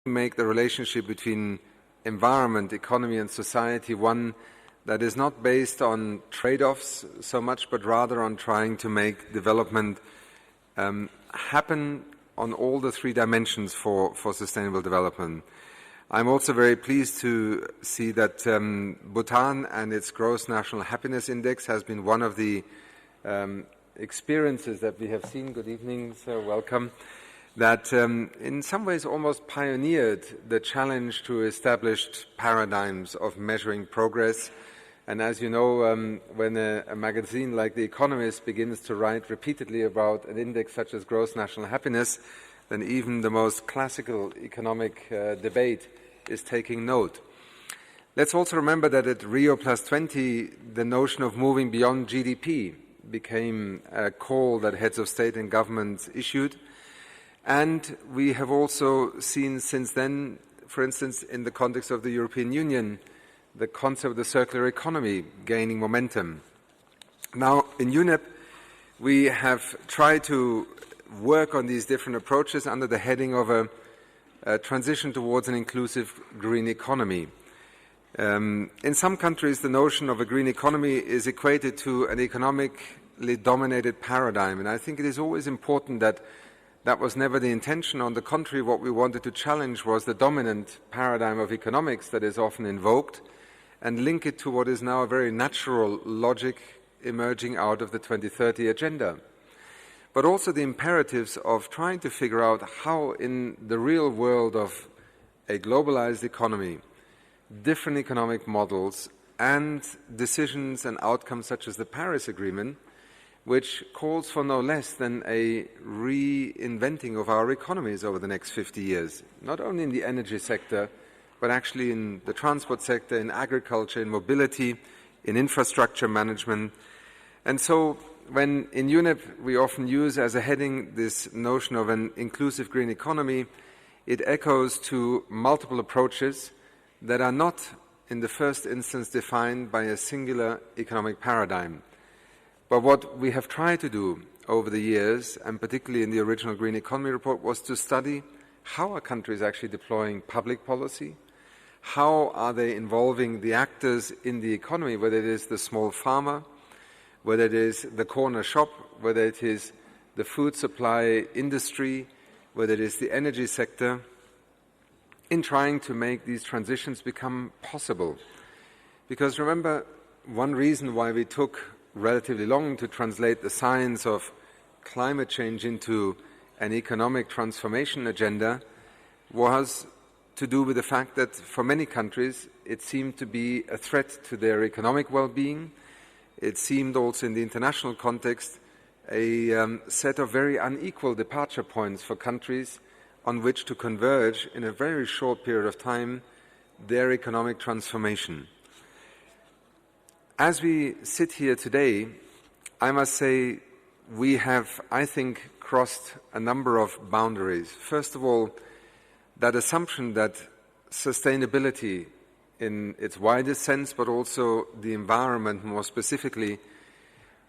make the relationship between environment, economy and society one that is not based on trade-offs so much, but rather on trying to make development happen on all the three dimensions for sustainable development. I'm also very pleased to see that Bhutan and its Gross National Happiness Index has been one of the experiences that we have seen. Good evening, sir, welcome. That in some ways almost pioneered the challenge to established paradigms of measuring progress. And as you know, when a magazine like The Economist begins to write repeatedly about an index such as gross national happiness, then even the most classical economic debate is taking note. Let's also remember that at Rio +20, the notion of moving beyond GDP became a call that heads of state and government issued. And we have also seen since then, for instance, in the context of the European Union, the concept of the circular economy gaining momentum. Now, in UNEP, we have tried to work on these different approaches under the heading of a transition towards an inclusive green economy. In some countries, the notion of a green economy is equated to an economically dominated paradigm, and I think it is always important that that was never the intention. On the contrary, what we wanted to challenge was the dominant paradigm of economics that is often invoked and link it to what is now a very natural logic emerging out of the 2030 agenda. But also the imperatives of trying to figure out how in the real world of a globalized economy, different economic models and decisions and outcomes such as the Paris Agreement, which calls for no less than a reinventing of our economies over the next 50 years, not only in the energy sector, but actually in the transport sector, in agriculture, in mobility, in infrastructure management. And so when in UNEP we often use as a heading this notion of an inclusive green economy, it echoes to multiple approaches that are not in the first instance defined by a singular economic paradigm. But what we have tried to do over the years, and particularly in the original Green Economy report, was to study how are countries actually deploying public policy, how are they involving the actors in the economy, whether it is the small farmer, whether it is the corner shop, whether it is the food supply industry, whether it is the energy sector, in trying to make these transitions become possible. Because remember, one reason why we took relatively long to translate the science of climate change into an economic transformation agenda was to do with the fact that for many countries it seemed to be a threat to their economic well-being. It seemed also in the international context a set of very unequal departure points for countries on which to converge in a very short period of time their economic transformation. As we sit here today, I must say we have, I think, crossed a number of boundaries. First of all, that assumption that sustainability in its widest sense, but also the environment more specifically,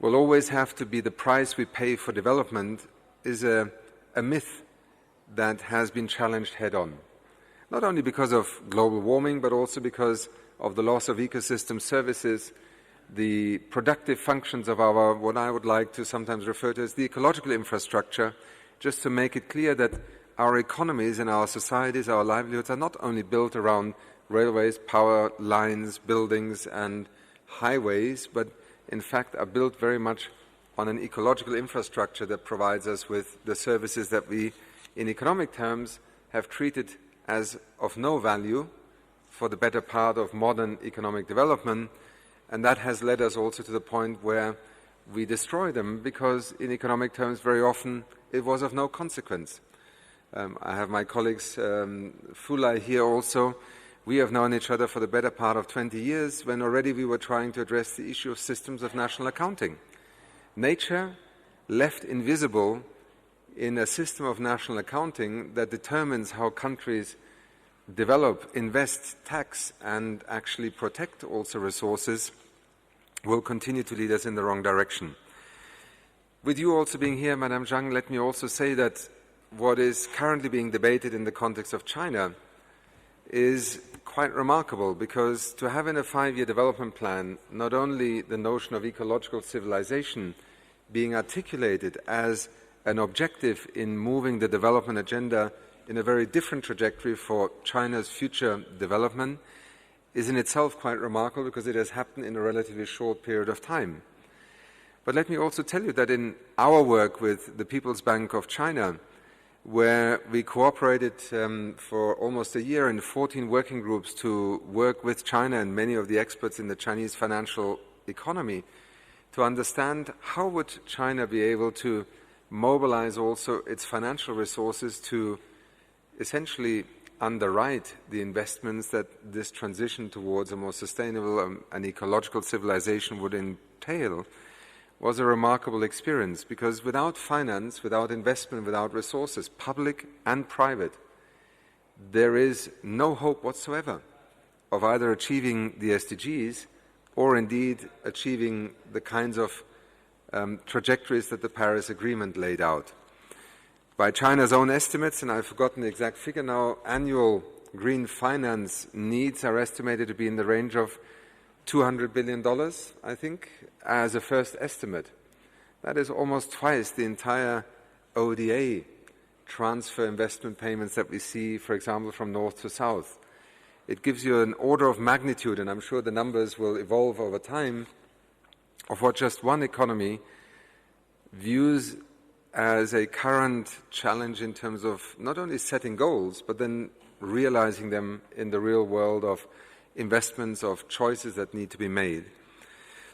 will always have to be the price we pay for development is a myth that has been challenged head-on. Not only because of global warming, but also because of the loss of ecosystem services, the productive functions of our, what I would like to sometimes refer to as the ecological infrastructure, just to make it clear that our economies and our societies, our livelihoods are not only built around railways, power lines, buildings and highways, but in fact are built very much on an ecological infrastructure that provides us with the services that we, in economic terms, have treated as of no value for the better part of modern economic development. And that has led us also to the point where we destroy them because in economic terms very often it was of no consequence. I have my colleagues Fulai here also. We have known each other for the better part of 20 years when already we were trying to address the issue of systems of national accounting. Nature left invisible in a system of national accounting that determines how countries develop, invest, tax and actually protect also resources will continue to lead us in the wrong direction. With you also being here, Madame Zhang, let me also say that what is currently being debated in the context of China is quite remarkable, because to have in a 5-year development plan not only the notion of ecological civilization being articulated as an objective in moving the development agenda in a very different trajectory for China's future development is in itself quite remarkable, because it has happened in a relatively short period of time. But let me also tell you that in our work with the People's Bank of China, where we cooperated for almost a year in 14 working groups to work with China and many of the experts in the Chinese financial economy to understand how would China be able to mobilize also its financial resources to essentially underwrite the investments that this transition towards a more sustainable and ecological civilization would entail, was a remarkable experience, because without finance, without investment, without resources, public and private, there is no hope whatsoever of either achieving the SDGs or indeed achieving the kinds of trajectories that the Paris Agreement laid out. By China's own estimates, and I've forgotten the exact figure now, annual green finance needs are estimated to be in the range of $200 billion, I think, as a first estimate. That is almost twice the entire ODA transfer investment payments that we see, for example, from north to south. It gives you an order of magnitude, and I'm sure the numbers will evolve over time, of what just one economy views as a current challenge in terms of not only setting goals, but then realizing them in the real world of investments, of choices that need to be made.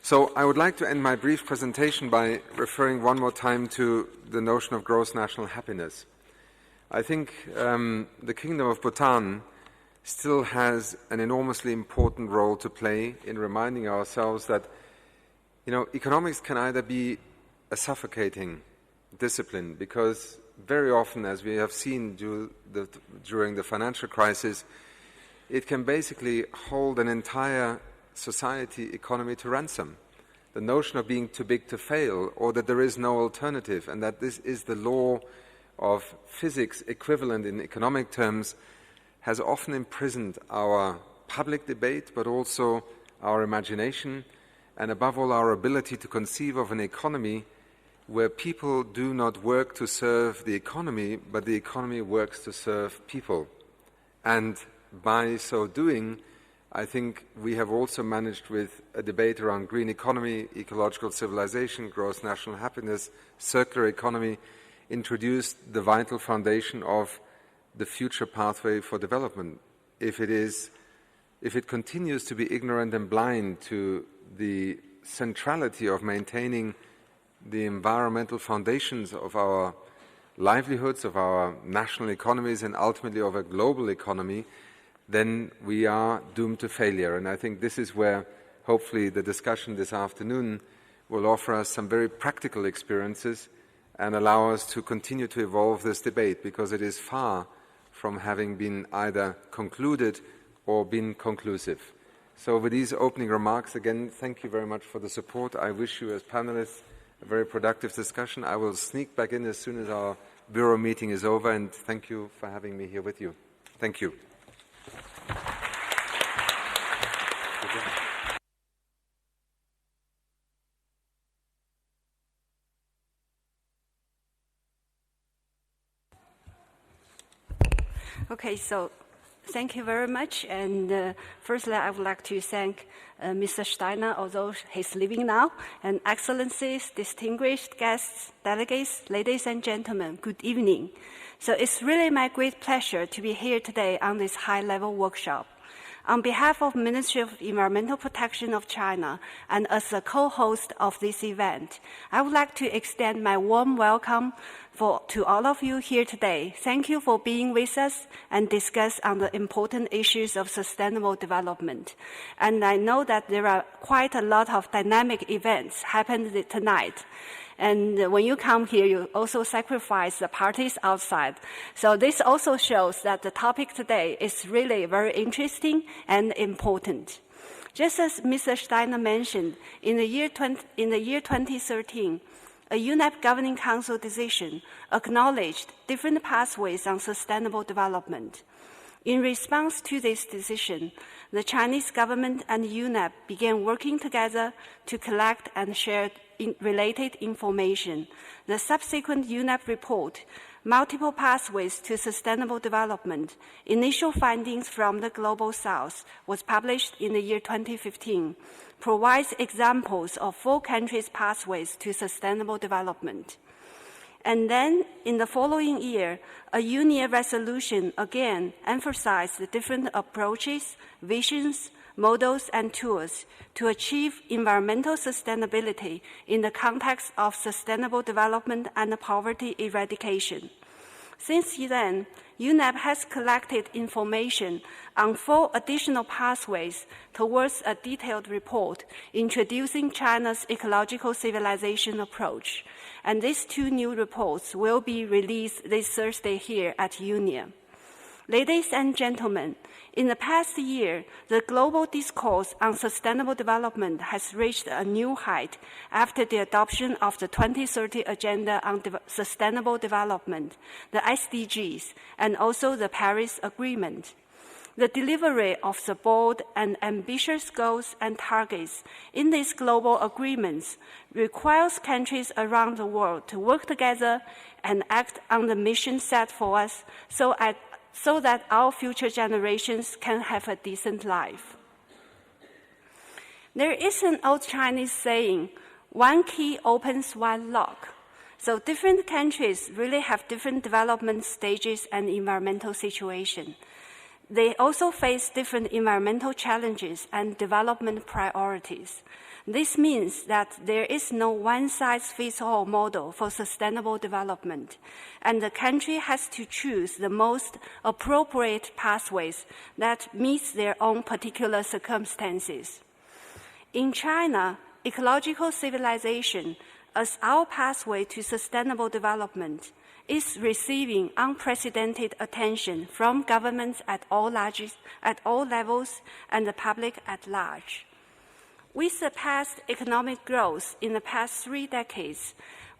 So I would like to end my brief presentation by referring one more time to the notion of gross national happiness. I think the Kingdom of Bhutan still has an enormously important role to play in reminding ourselves that, economics can either be a suffocating discipline, because very often, as we have seen during the financial crisis, it can basically hold an entire society, economy to ransom. The notion of being too big to fail, or that there is no alternative, and that this is the law of physics equivalent in economic terms, has often imprisoned our public debate, but also our imagination, and above all our ability to conceive of an economy where people do not work to serve the economy, but the economy works to serve people. And by so doing, I think we have also managed, with a debate around green economy, ecological civilization, gross national happiness, circular economy, introduced the vital foundation of the future pathway for development. If it continues to be ignorant and blind to the centrality of maintaining the environmental foundations of our livelihoods, of our national economies, and ultimately of a global economy, then we are doomed to failure. And I think this is where hopefully the discussion this afternoon will offer us some very practical experiences and allow us to continue to evolve this debate, because it is far from having been either concluded or been conclusive. So with these opening remarks, again, thank you very much for the support. I wish you as panelists a very productive discussion. I will sneak back in as soon as our bureau meeting is over, and thank you for having me here with you. Thank you. Okay, so thank you very much. And firstly, I would like to thank Mr. Steiner, although he's leaving now, and Excellencies, distinguished guests, delegates, ladies and gentlemen, good evening. So it's really my great pleasure to be here today on this high-level workshop. On behalf of Ministry of Environmental Protection of China, and as a co-host of this event, I would like to extend my warm welcome to all of you here today. Thank you for being with us and discuss on the important issues of sustainable development. And I know that there are quite a lot of dynamic events happening tonight. And when you come here, you also sacrifice the parties outside. So this also shows that the topic today is really very interesting and important. Just as Mr. Steiner mentioned, in the year 2013, a UNEP Governing Council decision acknowledged different pathways on sustainable development. In response to this decision, the Chinese government and UNEP began working together to collect and share related information. The subsequent UNEP report, Multiple Pathways to Sustainable Development, Initial Findings from the Global South, was published in the year 2015, provides examples of 4 countries' pathways to sustainable development. And then, in the following year, a UNEA resolution again emphasized the different approaches, visions, models, and tools to achieve environmental sustainability in the context of sustainable development and poverty eradication. Since then, UNEP has collected information on 4 additional pathways towards a detailed report introducing China's ecological civilization approach. And these 2 new reports will be released this Thursday here at UNEA. Ladies and gentlemen, in the past year, the global discourse on sustainable development has reached a new height after the adoption of the 2030 Agenda on Sustainable Development, the SDGs, and also the Paris Agreement. The delivery of the bold and ambitious goals and targets in these global agreements requires countries around the world to work together and act on the mission set for us so that our future generations can have a decent life. There is an old Chinese saying, one key opens one lock. So different countries really have different development stages and environmental situation. They also face different environmental challenges and development priorities. This means that there is no one-size-fits-all model for sustainable development, and the country has to choose the most appropriate pathways that meet their own particular circumstances. In China, ecological civilization, as our pathway to sustainable development, is receiving unprecedented attention from governments at all levels and the public at large. We surpassed economic growth in the past 3 decades.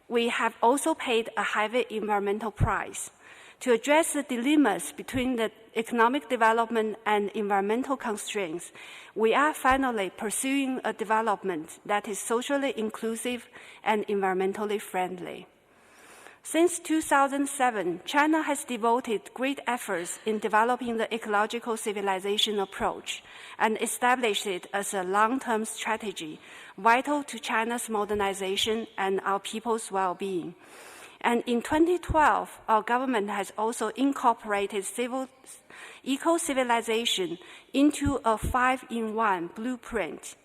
We have also paid a heavy environmental price. To address the dilemmas between the economic development and environmental constraints, we are finally pursuing a development that is socially inclusive and environmentally friendly. Since 2007, China has devoted great efforts in developing the ecological civilization approach and established it as a long-term strategy vital to China's modernization and our people's well-being. And in 2012, our government has also incorporated eco-civilization into a 5-in-1 blueprint,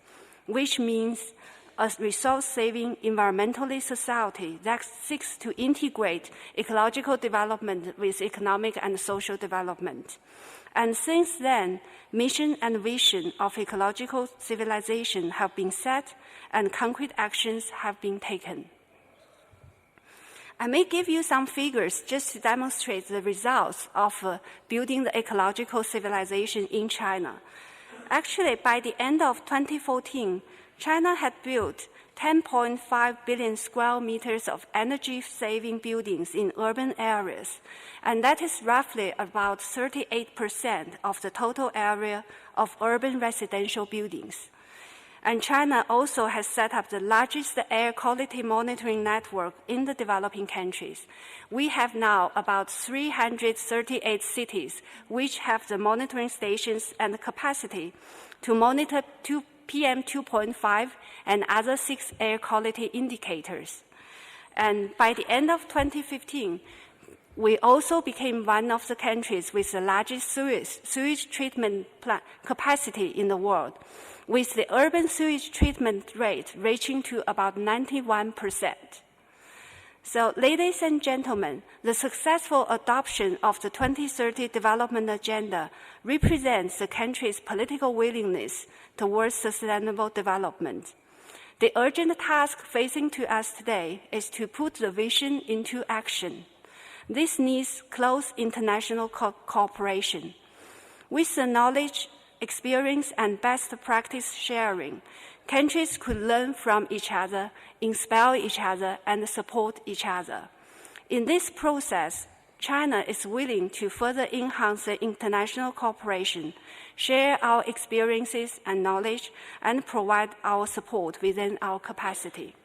which means a resource-saving, environmentally society that seeks to integrate ecological development with economic and social development. And since then, mission and vision of ecological civilization have been set and concrete actions have been taken. I may give you some figures just to demonstrate the results of building the ecological civilization in China. Actually, by the end of 2014, China had built 10.5 billion square meters of energy-saving buildings in urban areas, and that is roughly about 38% of the total area of urban residential buildings. And China also has set up the largest air quality monitoring network in the developing countries. We have now about 338 cities which have the monitoring stations and the capacity to monitor PM 2.5 and other 6 air quality indicators. And by the end of 2015, we also became one of the countries with the largest sewage treatment plant capacity in the world, with the urban sewage treatment rate reaching to about 91%. So, ladies and gentlemen, the successful adoption of the 2030 Development Agenda represents the country's political willingness towards sustainable development. The urgent task facing to us today is to put the vision into action. This needs close international cooperation. With the knowledge, experience, and best practice sharing, countries could learn from each other, inspire each other, and support each other. In this process, China is willing to further enhance the international cooperation, share our experiences and knowledge, and provide our support within our capacity.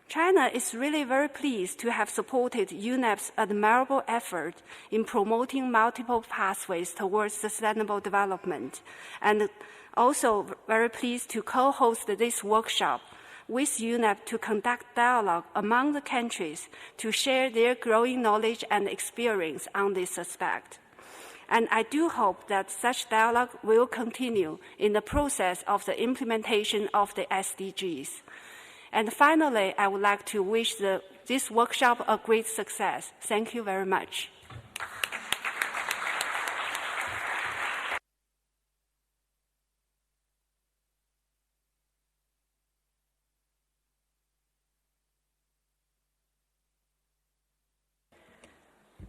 China is really very pleased to have supported UNEP's admirable effort in promoting multiple pathways towards sustainable development, and also very pleased to co-host this workshop with UNEP to conduct dialogue among the countries to share their growing knowledge and experience on this aspect. And I do hope that such dialogue will continue in the process of the implementation of the SDGs. And finally, I would like to wish this workshop a great success. Thank you very much.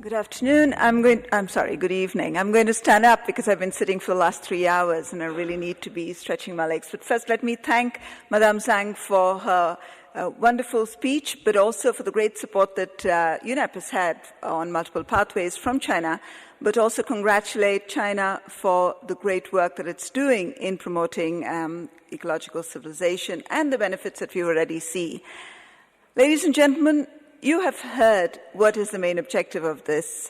Good afternoon. Good evening. I'm going to stand up because I've been sitting for the last 3 hours and I really need to be stretching my legs. But first, let me thank Madame Zhang for her wonderful speech, but also for the great support that UNEP has had on multiple pathways from China, but also congratulate China for the great work that it's doing in promoting ecological civilization and the benefits that we already see. Ladies and gentlemen, you have heard what is the main objective of this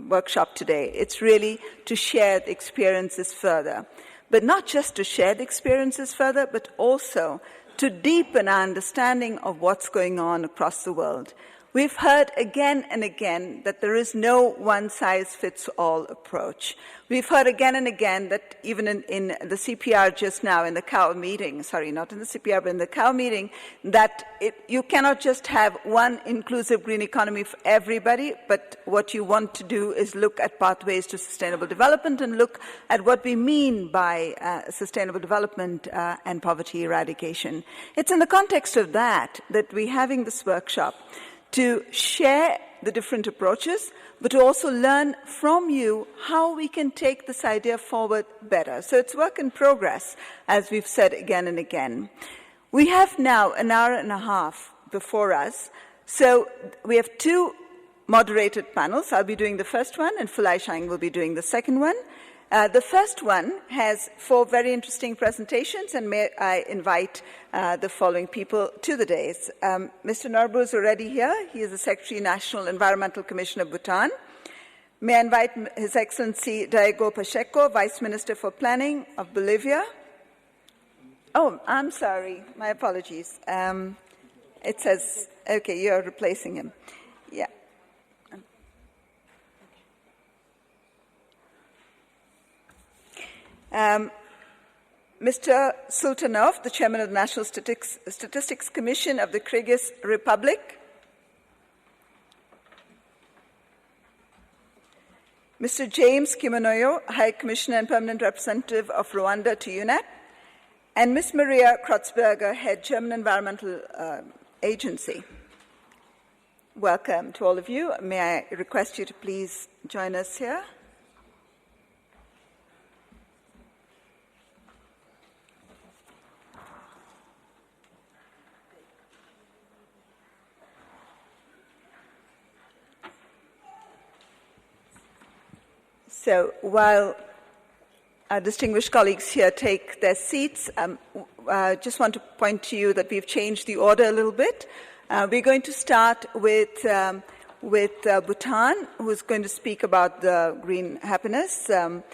workshop today. It's really to share the experiences further. But not just to share the experiences further, but also to deepen our understanding of what's going on across the world. We've heard again and again that there is no one-size-fits-all approach. We've heard again and again that even in the CPR just now, in the COW meeting, sorry, not in the CPR, but in the COW meeting, that you cannot just have one inclusive green economy for everybody, but what you want to do is look at pathways to sustainable development and look at what we mean by sustainable development and poverty eradication. It's in the context of that we're having this workshop to share the different approaches, but to also learn from you how we can take this idea forward better. So it's work in progress, as we've said again and again. We have now an hour and a half before us. So we have 2 moderated panels. I'll be doing the first one, and Fulai Shang will be doing the second one. The first one has 4 very interesting presentations, and may I invite the following people to the dais. Mr. Norbu is already here. He is the Secretary National Environmental Commission of Bhutan. May I invite His Excellency Diego Pacheco, Vice Minister for Planning of Bolivia. Oh, I'm sorry. My apologies. It says, okay, you're replacing him. Yeah. Mr. Sultanov, the Chairman of the National Statistics Commission of the Kyrgyz Republic. Mr. James Kimonoyo, High Commissioner and Permanent Representative of Rwanda to UNEP. And Ms. Maria Krotzberger, Head German Environmental Agency. Welcome to all of you. May I request you to please join us here? So while our distinguished colleagues here take their seats, I just want to point to you that we've changed the order a little bit. We're going to start with Bhutan, who's going to speak about the green happiness, and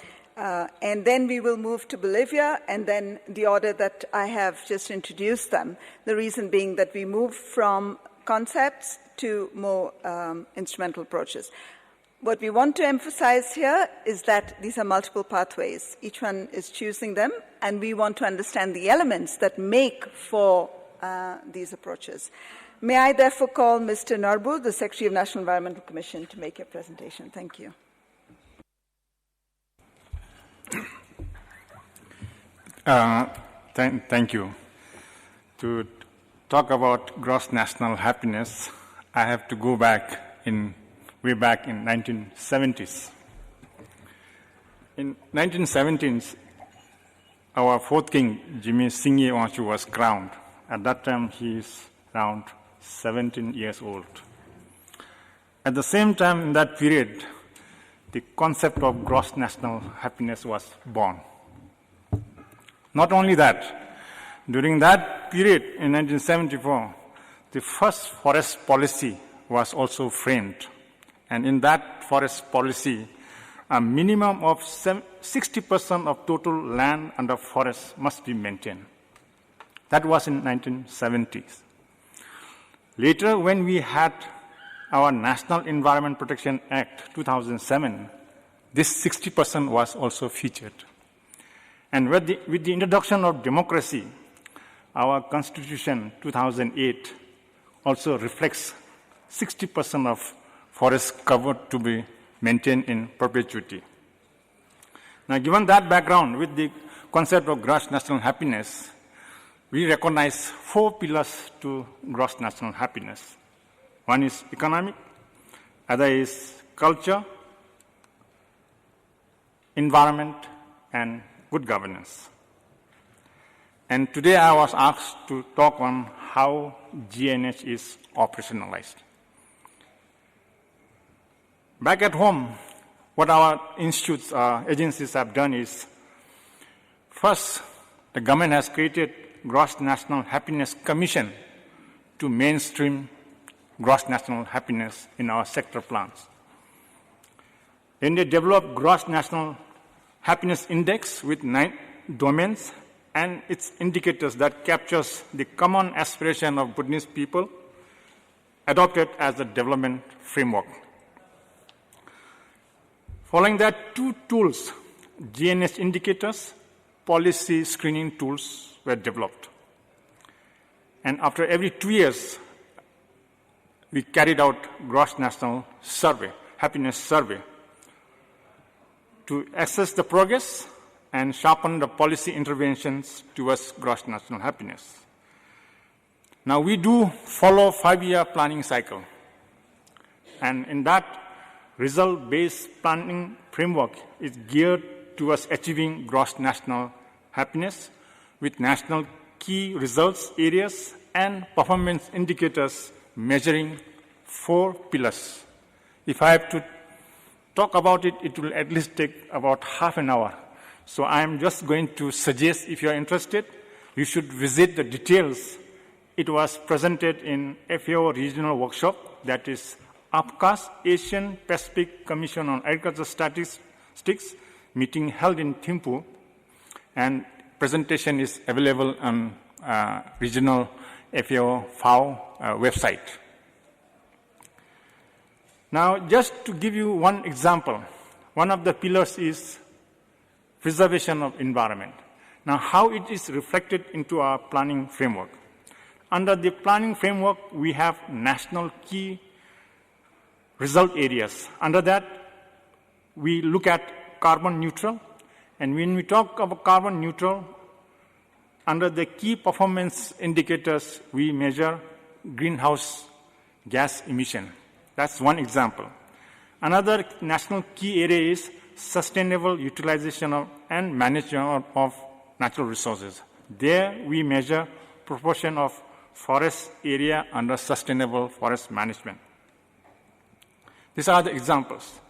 then we will move to Bolivia, and then the order that I have just introduced them, the reason being that we move from concepts to more instrumental approaches. What we want to emphasize here is that these are multiple pathways. Each one is choosing them, and we want to understand the elements that make for these approaches. May I therefore call Mr. Norbu, the Secretary of National Environmental Commission, to make your presentation. Thank you. Thank you. To talk about gross national happiness, I have to go way back in 1970s. In 1970s, our fourth king, Jimmy Singye Wangshu, was crowned. At that time, he is around 17 years old. At the same time, in that period, the concept of gross national happiness was born. Not only that, during that period in 1974, the first forest policy was also framed. And in that forest policy, a minimum of 60% of total land under forest must be maintained. That was in 1970s. Later, when we had our National Environment Protection Act 2007, this 60% was also featured. And with the introduction of democracy, our Constitution 2008 also reflects 60% of forest cover to be maintained in perpetuity. Now, given that background, with the concept of gross national happiness, we recognize 4 pillars to gross national happiness. One is economic, other is culture, environment, and good governance. And today I was asked to talk on how GNH is operationalized. Back at home, what our institutes, agencies have done is, first, the government has created Gross National Happiness Commission to mainstream gross national happiness in our sector plans. Then they developed Gross National Happiness Index with 9 domains and its indicators that captures the common aspiration of Bhutanese people, adopted as a development framework. Following that, 2 tools, GNH indicators, policy screening tools were developed. And after every 2 years, we carried out gross national survey, happiness survey, to assess the progress and sharpen the policy interventions towards gross national happiness. Now, we do follow 5-year planning cycle. And in that, result-based planning framework is geared towards achieving gross national happiness with national key results areas and performance indicators measuring 4 pillars. If I have to talk about it, it will at least take about half an hour. So I am just going to suggest, if you are interested, you should visit the details. It was presented in FAO regional workshop, that is APCA's Asian Pacific Commission on Agricultural Statistics meeting held in Thimphu, and presentation is available on regional FAO website. Now, just to give you one example, one of the pillars is preservation of environment. Now, how it is reflected into our planning framework. Under the planning framework, we have national key result areas. Under that, we look at carbon neutral. And when we talk about carbon neutral, under the key performance indicators, we measure greenhouse gas emission. That's one example. Another national key area is sustainable utilization of and management of natural resources. There we measure proportion of forest area under sustainable forest management. These are the examples.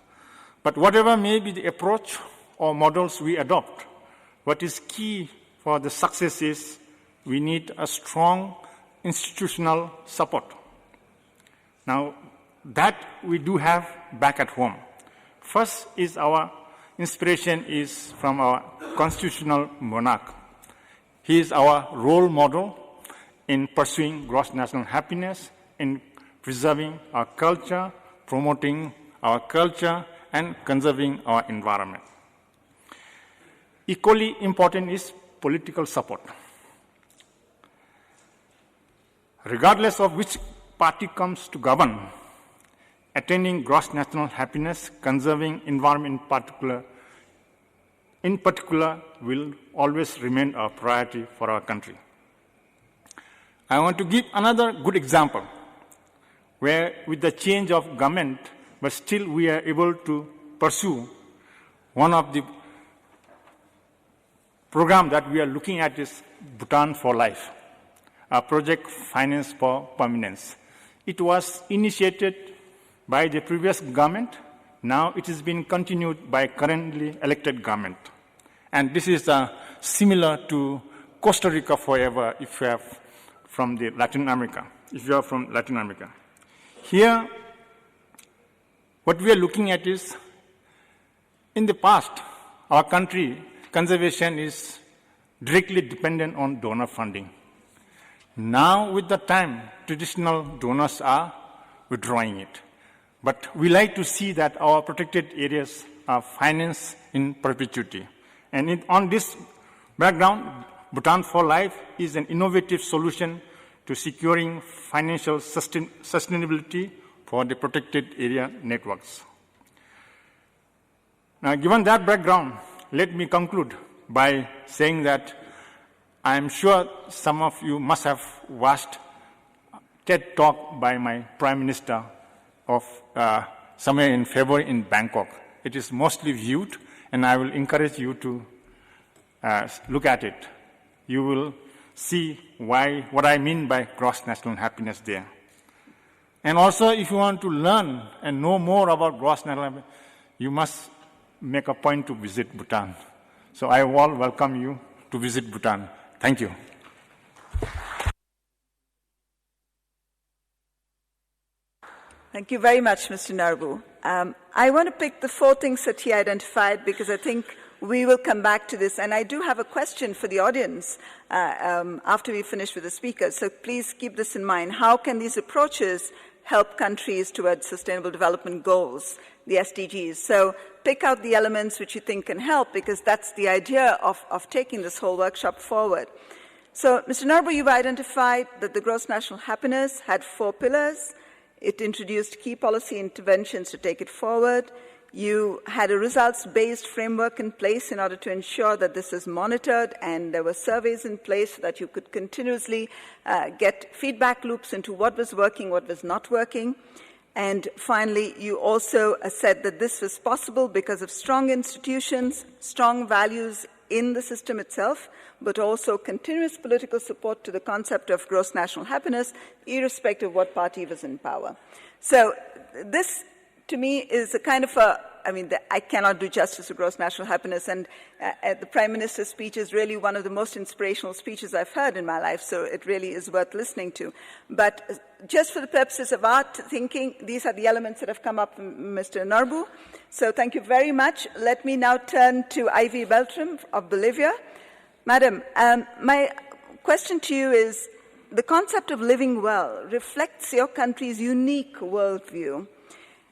But whatever may be the approach or models we adopt, what is key for the success is we need a strong institutional support. Now, that we do have back at home. First is our inspiration is from our constitutional monarch. He is our role model in pursuing gross national happiness, in preserving our culture, promoting our culture, and conserving our environment. Equally important is political support. Regardless of which party comes to govern, attaining gross national happiness, conserving environment in particular, will always remain a priority for our country. I want to give another good example where with the change of government, but still we are able to pursue one of the program that we are looking at is Bhutan for Life, a project Finance for Permanence. It was initiated by the previous government. Now it is being continued by currently elected government. And this is similar to Costa Rica Forever if you are from Latin America. Here, what we are looking at is, in the past, our country, conservation is directly dependent on donor funding. Now, with the time, traditional donors are withdrawing it. But we like to see that our protected areas are financed in perpetuity. And on this background, Bhutan for Life is an innovative solution to securing financial sustainability for the protected area networks. Now, given that background, let me conclude by saying that I am sure some of you must have watched TED Talk by my Prime Minister of somewhere in February in Bangkok. It is mostly viewed, and I will encourage you to look at it. You will see what I mean by gross national happiness there. And also, if you want to learn and know more about gross national happiness, you must make a point to visit Bhutan. So I all welcome you to visit Bhutan. Thank you. Thank you very much, Mr. Narbu. I want to pick the 4 things that he identified because I think we will come back to this. And I do have a question for the audience after we finish with the speakers. So please keep this in mind. How can these approaches help countries towards sustainable development goals, the SDGs? So pick out the elements which you think can help, because that's the idea of taking this whole workshop forward. So, Mr. Narbu, you've identified that the gross national happiness had 4 pillars. It introduced key policy interventions to take it forward. You had a results-based framework in place in order to ensure that this is monitored, and there were surveys in place so that you could continuously get feedback loops into what was working, what was not working. And finally, you also said that this was possible because of strong institutions, strong values in the system itself, but also continuous political support to the concept of gross national happiness, irrespective of what party was in power. So this, to me, is a kind of I cannot do justice to gross national happiness, and the Prime Minister's speech is really one of the most inspirational speeches I've heard in my life, so it really is worth listening to. But just for the purposes of our thinking, these are the elements that have come up from Mr. Narbu. So thank you very much. Let me now turn to Ivy Beltram of Bolivia. Madam, my question to you is, the concept of living well reflects your country's unique worldview.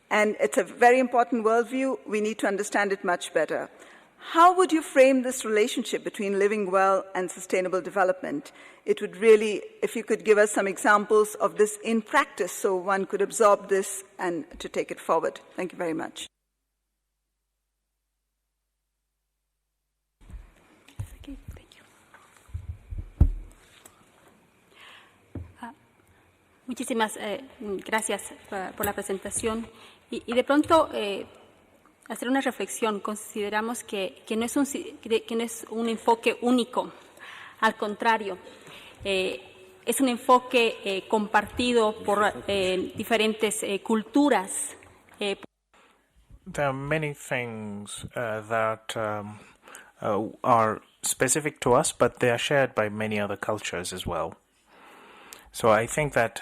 And it's a very important worldview. We need to understand it much better. How would you frame this relationship between living well and sustainable development? It would really, if you could give us some examples of this in practice so one could absorb this and to take it forward. Thank you very much. Okay, thank you. Muchísimas gracias por la presentación. Y de pronto, hacer una reflexión. Consideramos que no es un enfoque único. Al contrario, es un enfoque compartido por diferentes culturas. There are many things that are specific to us, but they are shared by many other cultures as well. So I think that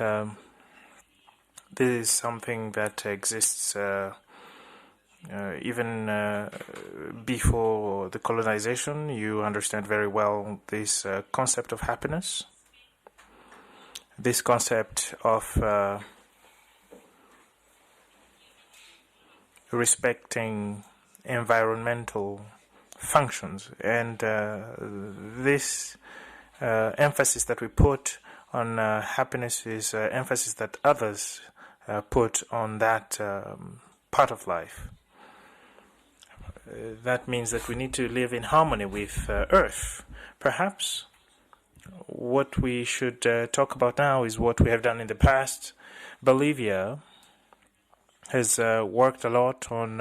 this is something that exists even before the colonization. You understand very well this concept of happiness, this concept of respecting environmental functions, and this emphasis that we put on happiness is emphasis that others put on that part of life. That means that we need to live in harmony with Earth. Perhaps what we should talk about now is what we have done in the past. Bolivia has worked a lot on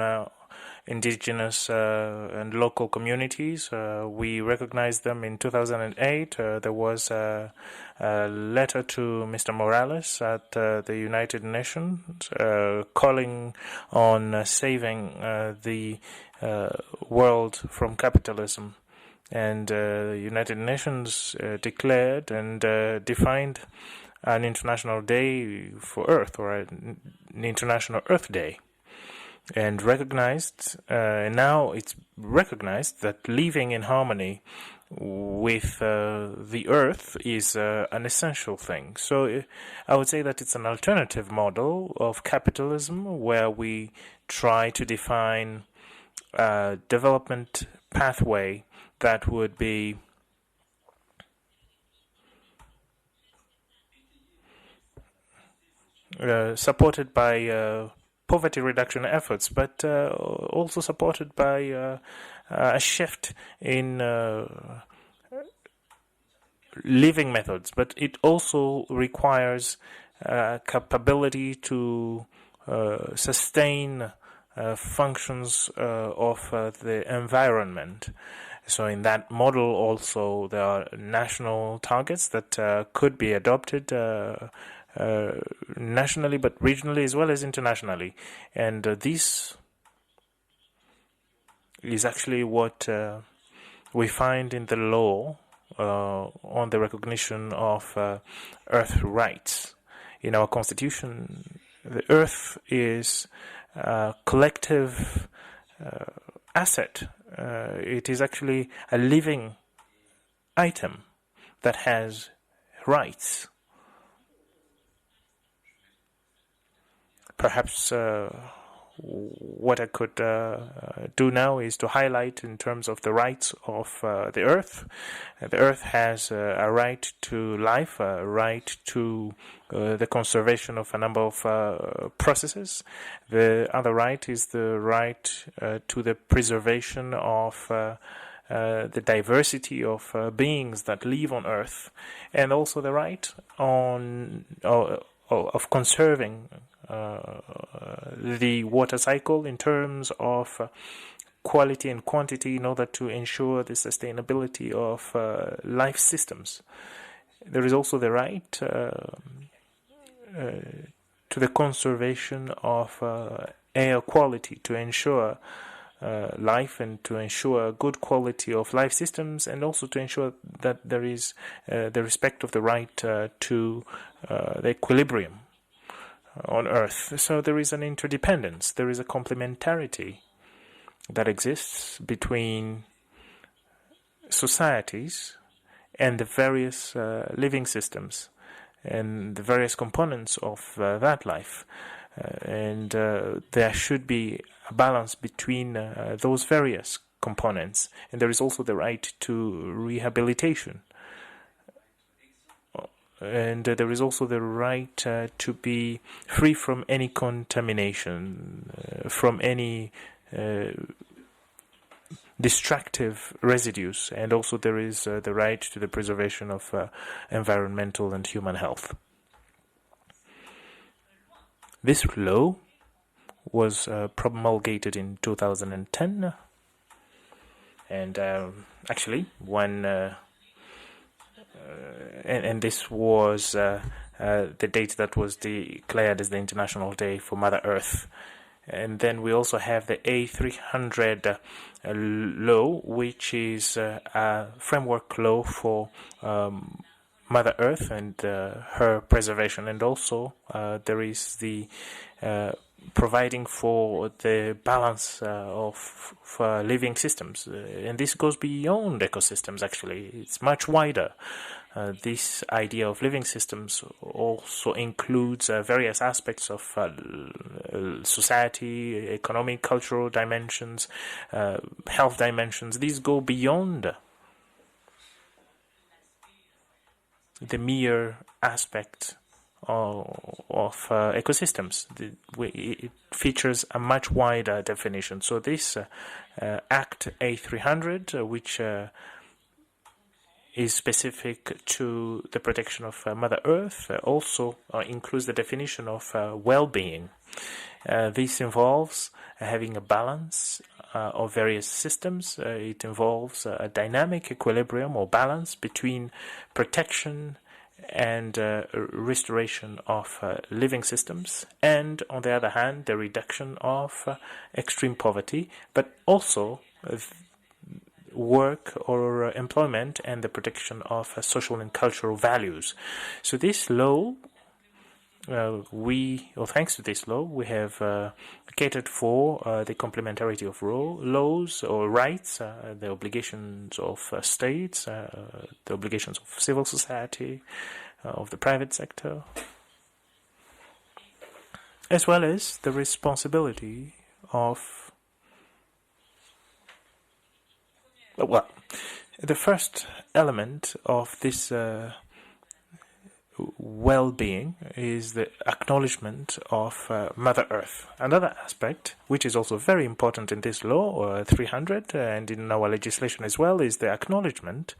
indigenous and local communities. We recognized them in 2008. There was a letter to Mr. Morales at the United Nations calling on saving the world from capitalism. And the United Nations declared and defined an International Day for Earth, or an International Earth Day, and recognized, now it's recognized that living in harmony with the Earth is an essential thing. So I would say that it's an alternative model of capitalism where we try to define a development pathway that would be supported by poverty reduction efforts, but also supported by a shift in living methods. But it also requires capability to sustain functions of the environment. So in that model also there are national targets that could be adopted nationally, but regionally as well as internationally. And this is actually what we find in the law on the recognition of earth rights. In our constitution, the earth is a collective asset. It is actually a living item that has rights. Perhaps what I could do now is to highlight in terms of the rights of the earth. The earth has a right to life, a right to the conservation of a number of processes. The other right is the right to the preservation of the diversity of beings that live on earth, and also the right of conserving the water cycle in terms of quality and quantity in order to ensure the sustainability of life systems. There is also the right to the conservation of air quality, to ensure life and to ensure good quality of life systems, and also to ensure that there is the respect of the right to the equilibrium on Earth. So there is an interdependence, there is a complementarity that exists between societies and the various living systems and the various components of that life. And there should be a balance between those various components. And there is also the right to rehabilitation. And there is also the right to be free from any contamination, from any destructive residues, and also there is the right to the preservation of environmental and human health. This law was promulgated in 2010, and actually when and this was the date that was declared as the International Day for Mother Earth. And then we also have the A300 law, which is a framework law for Mother Earth and her preservation. And also there is the providing for the balance of living systems. And this goes beyond ecosystems, actually. It's much wider. This idea of living systems also includes various aspects of society, economic, cultural dimensions, health dimensions. These go beyond the mere aspect of ecosystems. It features a much wider definition. So this Act A300, which is specific to the protection of Mother Earth, also includes the definition of well-being. This involves having a balance of various systems. It involves a dynamic equilibrium or balance between protection and restoration of living systems, and on the other hand, the reduction of extreme poverty, but also work or employment and the protection of social and cultural values. So this law, thanks to this law, we have catered for the complementarity of laws or rights, the obligations of states, the obligations of civil society, of the private sector, as well as the responsibility of the first element of this well-being is the acknowledgement of Mother Earth. Another aspect, which is also very important in this law, 300, and in our legislation as well, is the acknowledgement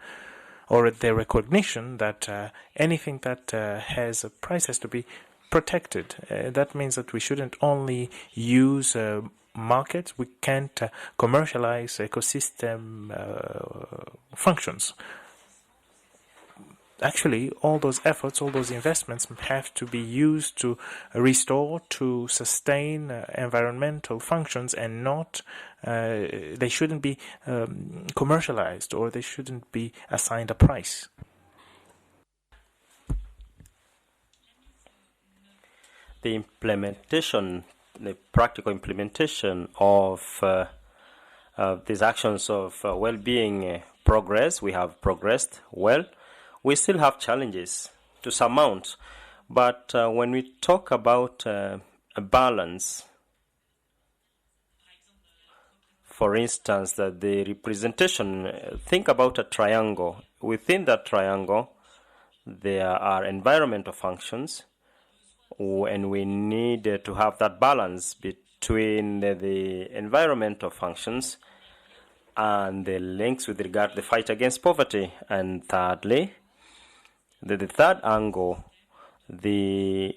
or the recognition that anything that has a price has to be protected. That means that we shouldn't only use markets, we can't commercialize ecosystem functions. Actually, all those efforts, all those investments have to be used to restore, to sustain environmental functions, and not, they shouldn't be commercialized, or they shouldn't be assigned a price. The practical implementation of these actions of well-being progress, we have progressed well. We still have challenges to surmount, but when we talk about a balance, for instance, that the representation, think about a triangle. Within that triangle, there are environmental functions, and we need to have that balance between the environmental functions and the links with regard to the fight against poverty. And thirdly, the third angle, the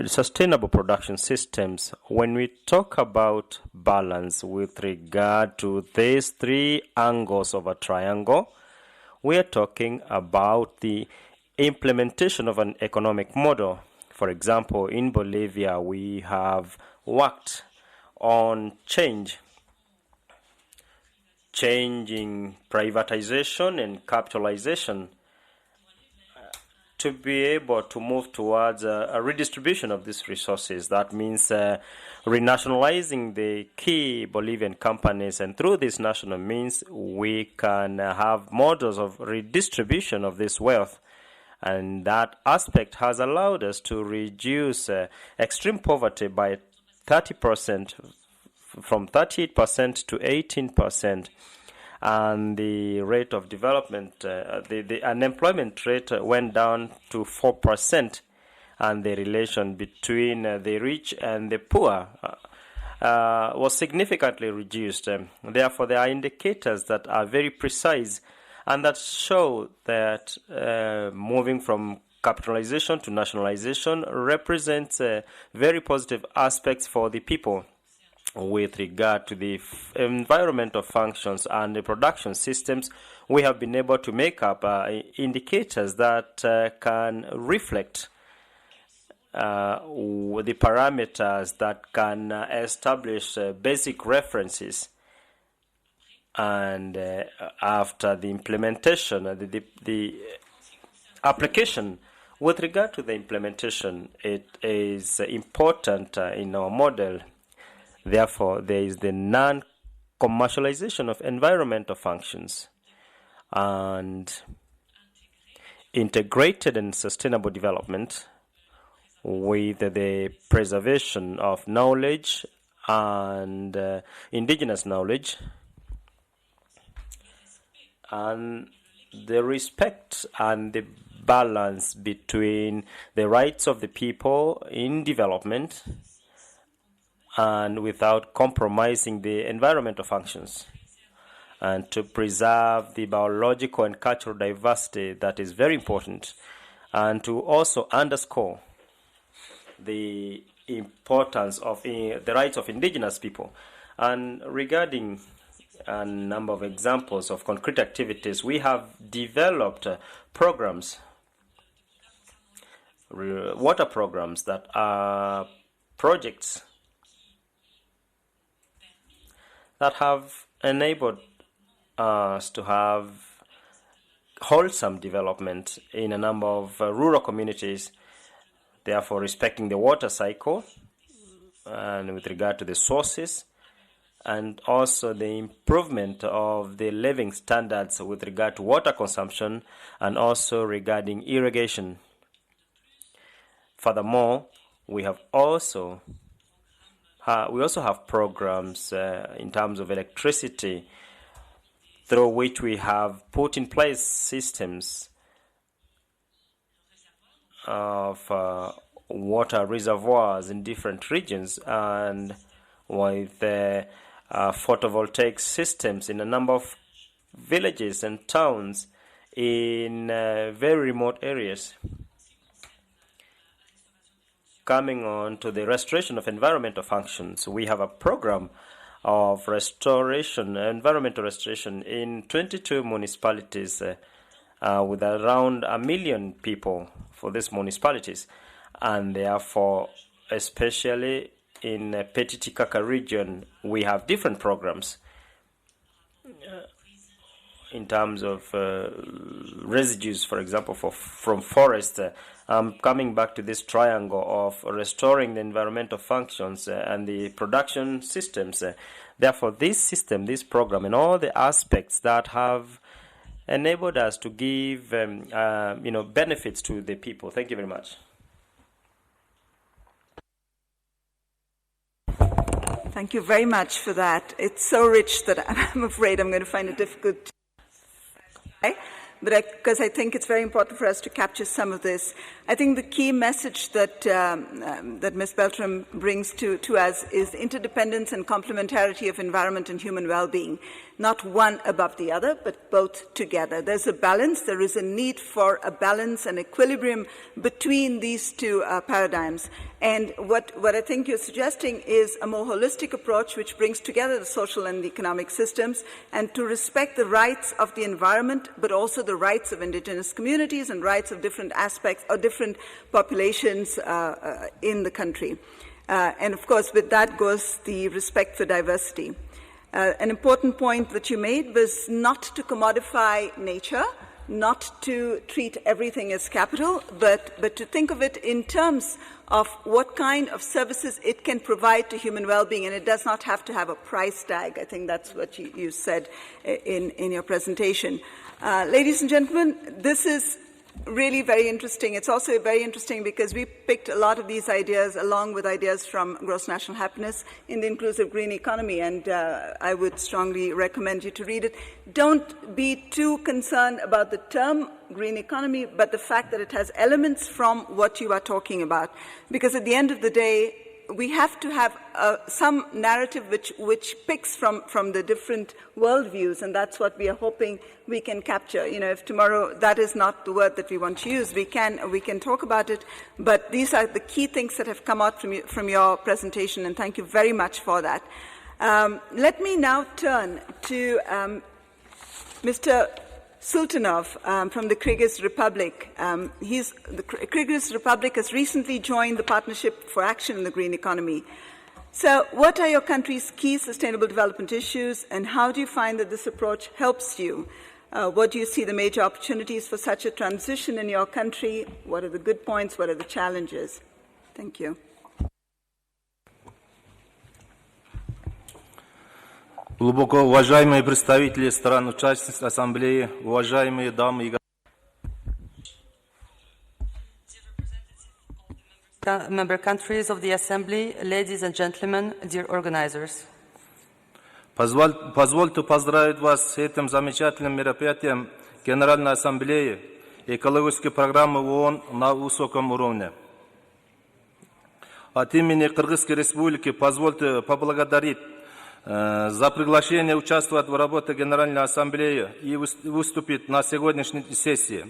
sustainable production systems. When we talk about balance with regard to these three angles of a triangle, we are talking about the implementation of an economic model. For example, in Bolivia, we have worked on changing privatization and capitalization to be able to move towards a redistribution of these resources. That means renationalizing the key Bolivian companies, and through this national means, we can have models of redistribution of this wealth. And that aspect has allowed us to reduce extreme poverty by 30%, from 38% to 18%. And the rate of development, the unemployment rate went down to 4%, and the relation between the rich and the poor was significantly reduced. Therefore, there are indicators that are very precise and that show that moving from capitalization to nationalization represents very positive aspects for the people. With regard to the environmental functions and the production systems, we have been able to make up indicators that can reflect the parameters that can establish basic references. And after the implementation, the application, with regard to the implementation, it is important in our model. Therefore, there is the non-commercialization of environmental functions and integrated and sustainable development with the preservation of knowledge and indigenous knowledge, and the respect and the balance between the rights of the people in development and without compromising the environmental functions, and to preserve the biological and cultural diversity that is very important, and to also underscore the importance of the rights of indigenous people. And regarding a number of examples of concrete activities, we have developed programs, water programs that are projects that have enabled us to have wholesome development in a number of rural communities, therefore respecting the water cycle and with regard to the sources, and also the improvement of the living standards with regard to water consumption and also regarding irrigation. Furthermore, we also have programs in terms of electricity through which we have put in place systems of water reservoirs in different regions, and with photovoltaic systems in a number of villages and towns in very remote areas. Coming on to the restoration of environmental functions, we have a program of restoration, environmental restoration in 22 municipalities with around 1 million people for these municipalities, and therefore especially in Petit-Tikaka region we have different programs in terms of residues, for example, from forest. Coming back to this triangle of restoring the environmental functions and the production systems. Therefore, this system, this program, and all the aspects that have enabled us to give benefits to the people. Thank you very much. Thank you very much for that. It's so rich that I'm afraid I'm going to find it difficult to say. But because I think it's very important for us to capture some of this. I think the key message that Ms. Beltram brings to us is the interdependence and complementarity of environment and human well-being. Not one above the other, but both together. There's a balance. There is a need for a balance and equilibrium between these two paradigms. And what I think you're suggesting is a more holistic approach which brings together the social and the economic systems, and to respect the rights of the environment, but also the rights of indigenous communities and rights of different aspects or different populations in the country. And of course, with that goes the respect for diversity. An important point that you made was not to commodify nature, not to treat everything as capital, but to think of it in terms of what kind of services it can provide to human well-being, and it does not have to have a price tag. I think that's what you said in your presentation. Ladies and gentlemen, this is really very interesting. It's also very interesting because we picked a lot of these ideas along with ideas from Gross National Happiness in the Inclusive Green Economy, and I would strongly recommend you to read it. Don't be too concerned about the term green economy, but the fact that it has elements from what you are talking about. Because at the end of the day, we have to have some narrative which picks from the different worldviews, and that's what we are hoping we can capture. You know, if tomorrow that is not the word that we want to use, we can talk about it, but these are the key things that have come out from your presentation, and thank you very much for that. Let me now turn to Mr. Sultanov from the Kyrgyz Republic. The Kyrgyz Republic has recently joined the Partnership for Action in the Green Economy. So what are your country's key sustainable development issues, and how do you find that this approach helps you? What do you see the major opportunities for such a transition in your country? What are the good points? What are the challenges? Thank you. Глубоко уважаемые представители стран-участниц Ассамблеи, уважаемые дамы и господа, member countries of the Assembly, ladies and gentlemen, dear organizers. Позвольте поздравить вас с этим замечательным мероприятием Генеральной Ассамблеи экологической программы ООН на высоком уровне. От имени Кыргызской Республики позвольте поблагодарить за приглашение участвовать в работе Генеральной Ассамблеи и выступить на сегодняшней сессии.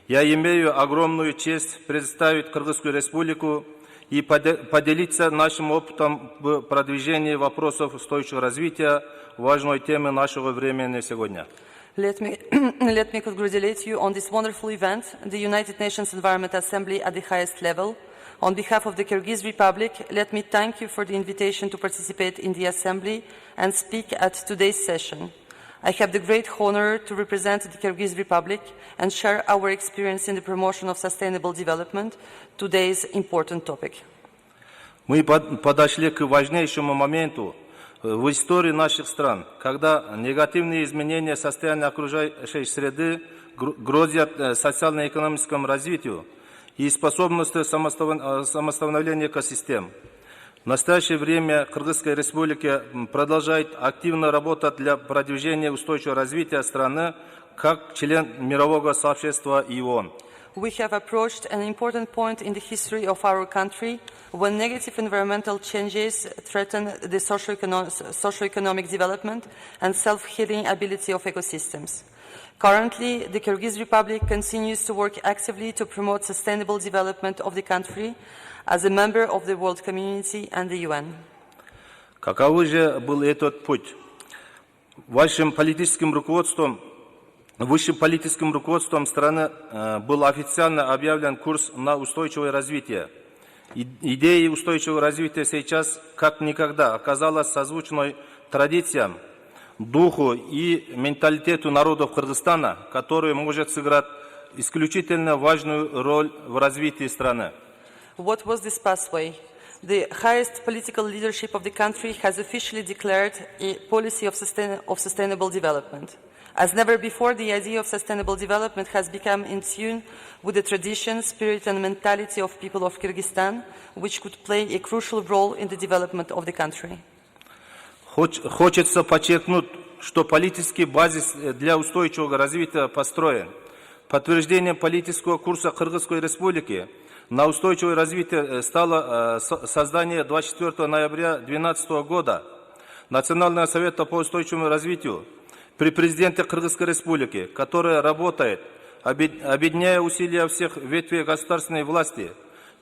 Я имею огромную честь представить Кыргызскую Республику и поделиться нашим опытом в продвижении вопросов устойчивого развития, важной темы нашего времени сегодня. Let me congratulate you on this wonderful event, the United Nations Environment Assembly at the highest level. On behalf of the Kyrgyz Republic, let me thank you for the invitation to participate in the Assembly and speak at today's session. I have the great honor to represent the Kyrgyz Republic and share our experience in the promotion of sustainable development, today's important topic. Мы подошли к важнейшему моменту в истории наших стран, когда негативные изменения состояния окружающей среды грозят социально-экономическому развитию и способности самостановления экосистем. В настоящее время Кыргызская Республика продолжает активно работать для продвижения устойчивого развития страны как член мирового сообщества и ООН. We have approached an important point in the history of our country when negative environmental changes threaten the socio-economic development and self-healing ability of ecosystems. Currently, the Kyrgyz Republic continues to work actively to promote sustainable development of the country as a member of the world community and the UN. Каковы же был этот путь? Высшим политическим руководством страны был официально объявлен курс на устойчивое развитие. Идея устойчивого развития сейчас как никогда оказалась созвучной традициям, духу и менталитету народов Кыргызстана, который может сыграть исключительно важную роль в развитии страны. What was this pathway? The highest political leadership of the country has officially declared a policy of sustainable development. As never before, the idea of sustainable development has become in tune with the tradition, spirit and mentality of people of Kyrgyzstan, which could play a crucial role in the development of the country. Хочется подчеркнуть, что политический базис для устойчивого развития построен. Подтверждением политического курса Кыргызской Республики на устойчивое развитие стало создание 24 ноября 2012 года Национального совета по устойчивому развитию при президенте Кыргызской Республики, которая работает, объединяя усилия всех ветвей государственной власти,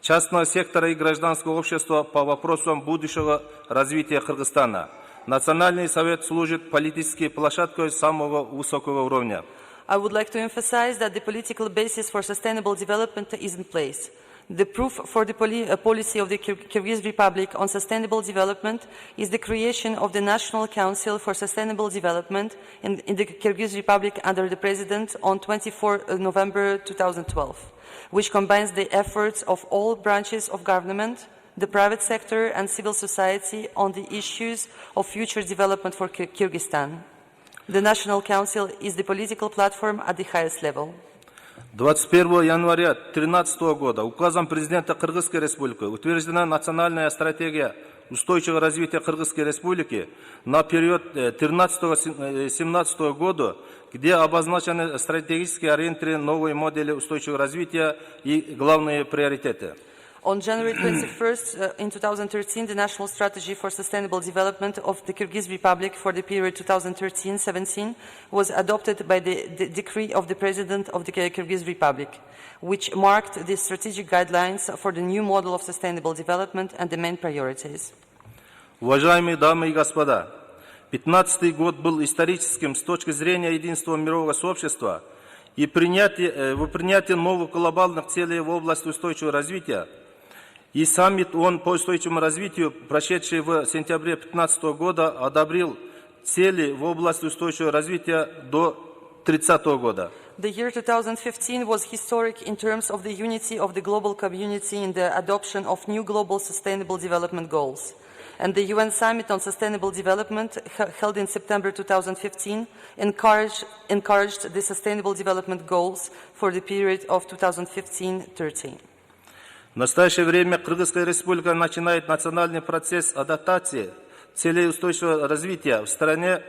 частного сектора и гражданского общества по вопросам будущего развития Кыргызстана. Национальный совет служит политической площадкой самого высокого уровня. I would like to emphasize that the political basis for sustainable development is in place. The proof for the policy of the Kyrgyz Republic on sustainable development is the creation of the National Council for Sustainable Development in the Kyrgyz Republic under the President on 24 November 2012, which combines the efforts of all branches of government, the private sector and civil society on the issues of future development for Kyrgyzstan. The National Council is the political platform at the highest level. 21 января 2013 года указом президента Кыргызской Республики утверждена национальная стратегия устойчивого развития Кыргызской Республики на период 2013-2017 года, где обозначены стратегические ориентиры новой модели устойчивого развития и главные приоритеты. On January 21st, in 2013, the National Strategy for Sustainable Development of the Kyrgyz Republic for the period 2013-17 was adopted by the decree of the President of the Kyrgyz Republic, which marked the strategic guidelines for the new model of sustainable development and the main priorities. Уважаемые дамы и господа, 2015 год был историческим с точки зрения единства мирового сообщества и принятие новых глобальных целей в области устойчивого развития. И саммит ООН по устойчивому развитию, прошедший в сентябре 2015 года, одобрил цели в области устойчивого развития до 2030 года. The year 2015 was historic in terms of the unity of the global community in the adoption of new global sustainable development goals. And the UN Summit on Sustainable Development, held in September 2015, encouraged the sustainable development goals for the period of 2015-30. В настоящее время Кыргызская Республика начинает национальный процесс адаптации целей устойчивого развития в стране.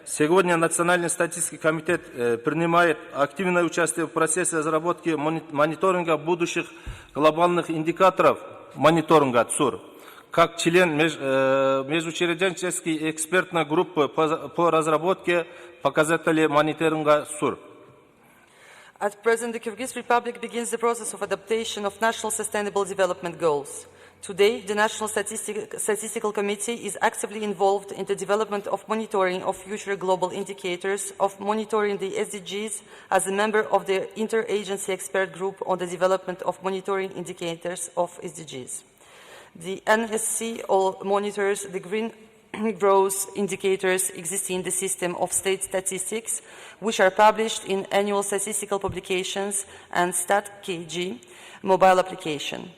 Сегодня Национальный статистический комитет принимает активное участие в процессе разработки мониторинга будущих глобальных индикаторов мониторинга ЦУР, как член межучрежденческой экспертной группы по разработке показателей мониторинга ЦУР. At present, the Kyrgyz Republic begins the process of adaptation of national sustainable development goals. Today, the National Statistical Committee is actively involved in the development of monitoring of future global indicators, of monitoring the SDGs as a member of the Interagency Expert Group on the development of monitoring indicators of SDGs. The NSC monitors the green growth indicators existing in the system of state statistics, which are published in annual statistical publications and StatKG mobile application.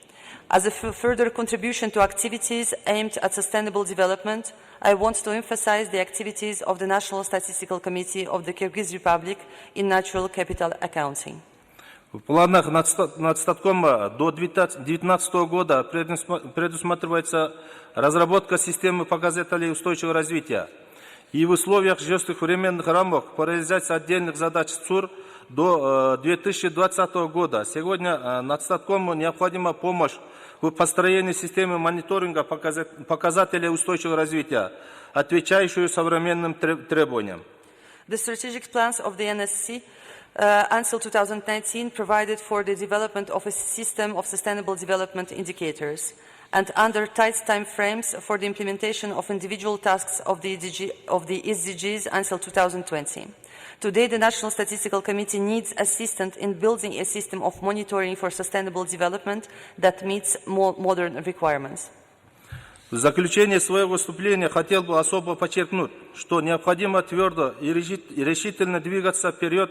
As a further contribution to activities aimed at sustainable development, I want to emphasize the activities of the National Statistical Committee of the Kyrgyz Republic in natural capital accounting. В планах Нацстаткома до 2019 года предусматривается разработка системы показателей устойчивого развития. И в условиях жестких временных рамок по реализации отдельных задач ЦУР до 2020 года. Сегодня Нацстаткому необходима помощь в построении системы мониторинга показателей устойчивого развития, отвечающую современным требованиям. The strategic plans of the NSC until 2019 provided for the development of a system of sustainable development indicators and under tight time frames for the implementation of individual tasks of the SDGs until 2020. Today, the National Statistical Committee needs assistance in building a system of monitoring for sustainable development that meets more modern requirements. В заключение своего выступления хотел бы особо подчеркнуть, что необходимо твердо и решительно двигаться вперед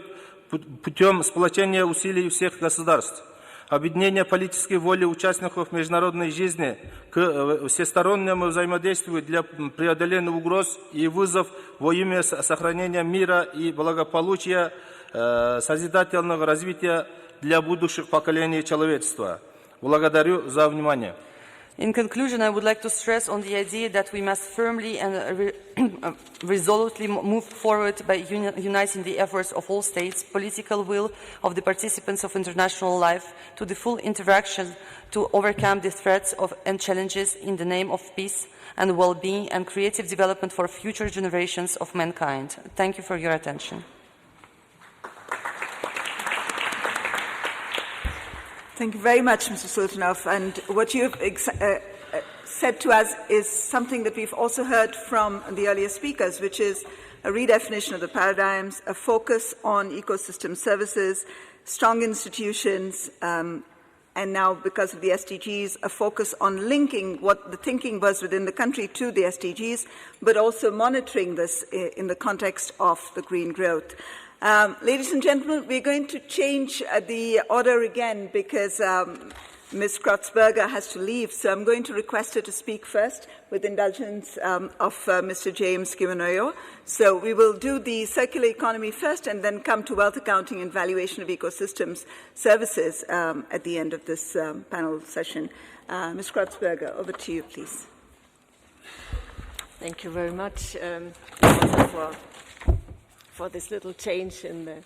путем сплочения усилий всех государств, объединения политической воли участников международной жизни к всестороннему взаимодействию для преодоления угроз и вызов во имя сохранения мира и благополучия, созидательного развития для будущих поколений человечества. Благодарю за внимание. In conclusion, I would like to stress on the idea that we must firmly and resolutely move forward by uniting the efforts of all states, political will of the participants of international life, to the full interaction to overcome the threats and challenges in the name of peace and well-being and creative development for future generations of mankind. Thank you for your attention. Thank you very much, Mr. Sultanov. And what you've said to us is something that we've also heard from the earlier speakers, which is a redefinition of the paradigms, a focus on ecosystem services, strong institutions, and now, because of the SDGs, a focus on linking what the thinking was within the country to the SDGs, but also monitoring this in the context of the green growth. Ladies and gentlemen, we're going to change the order again because Ms. Krotzberger has to leave, so I'm going to request her to speak first with indulgence of Mr. James Gimonoyo. So we will do the circular economy first and then come to wealth accounting and valuation of ecosystems services at the end of this panel session. Ms. Krotzberger, over to you, please. Thank you very much for this little change in the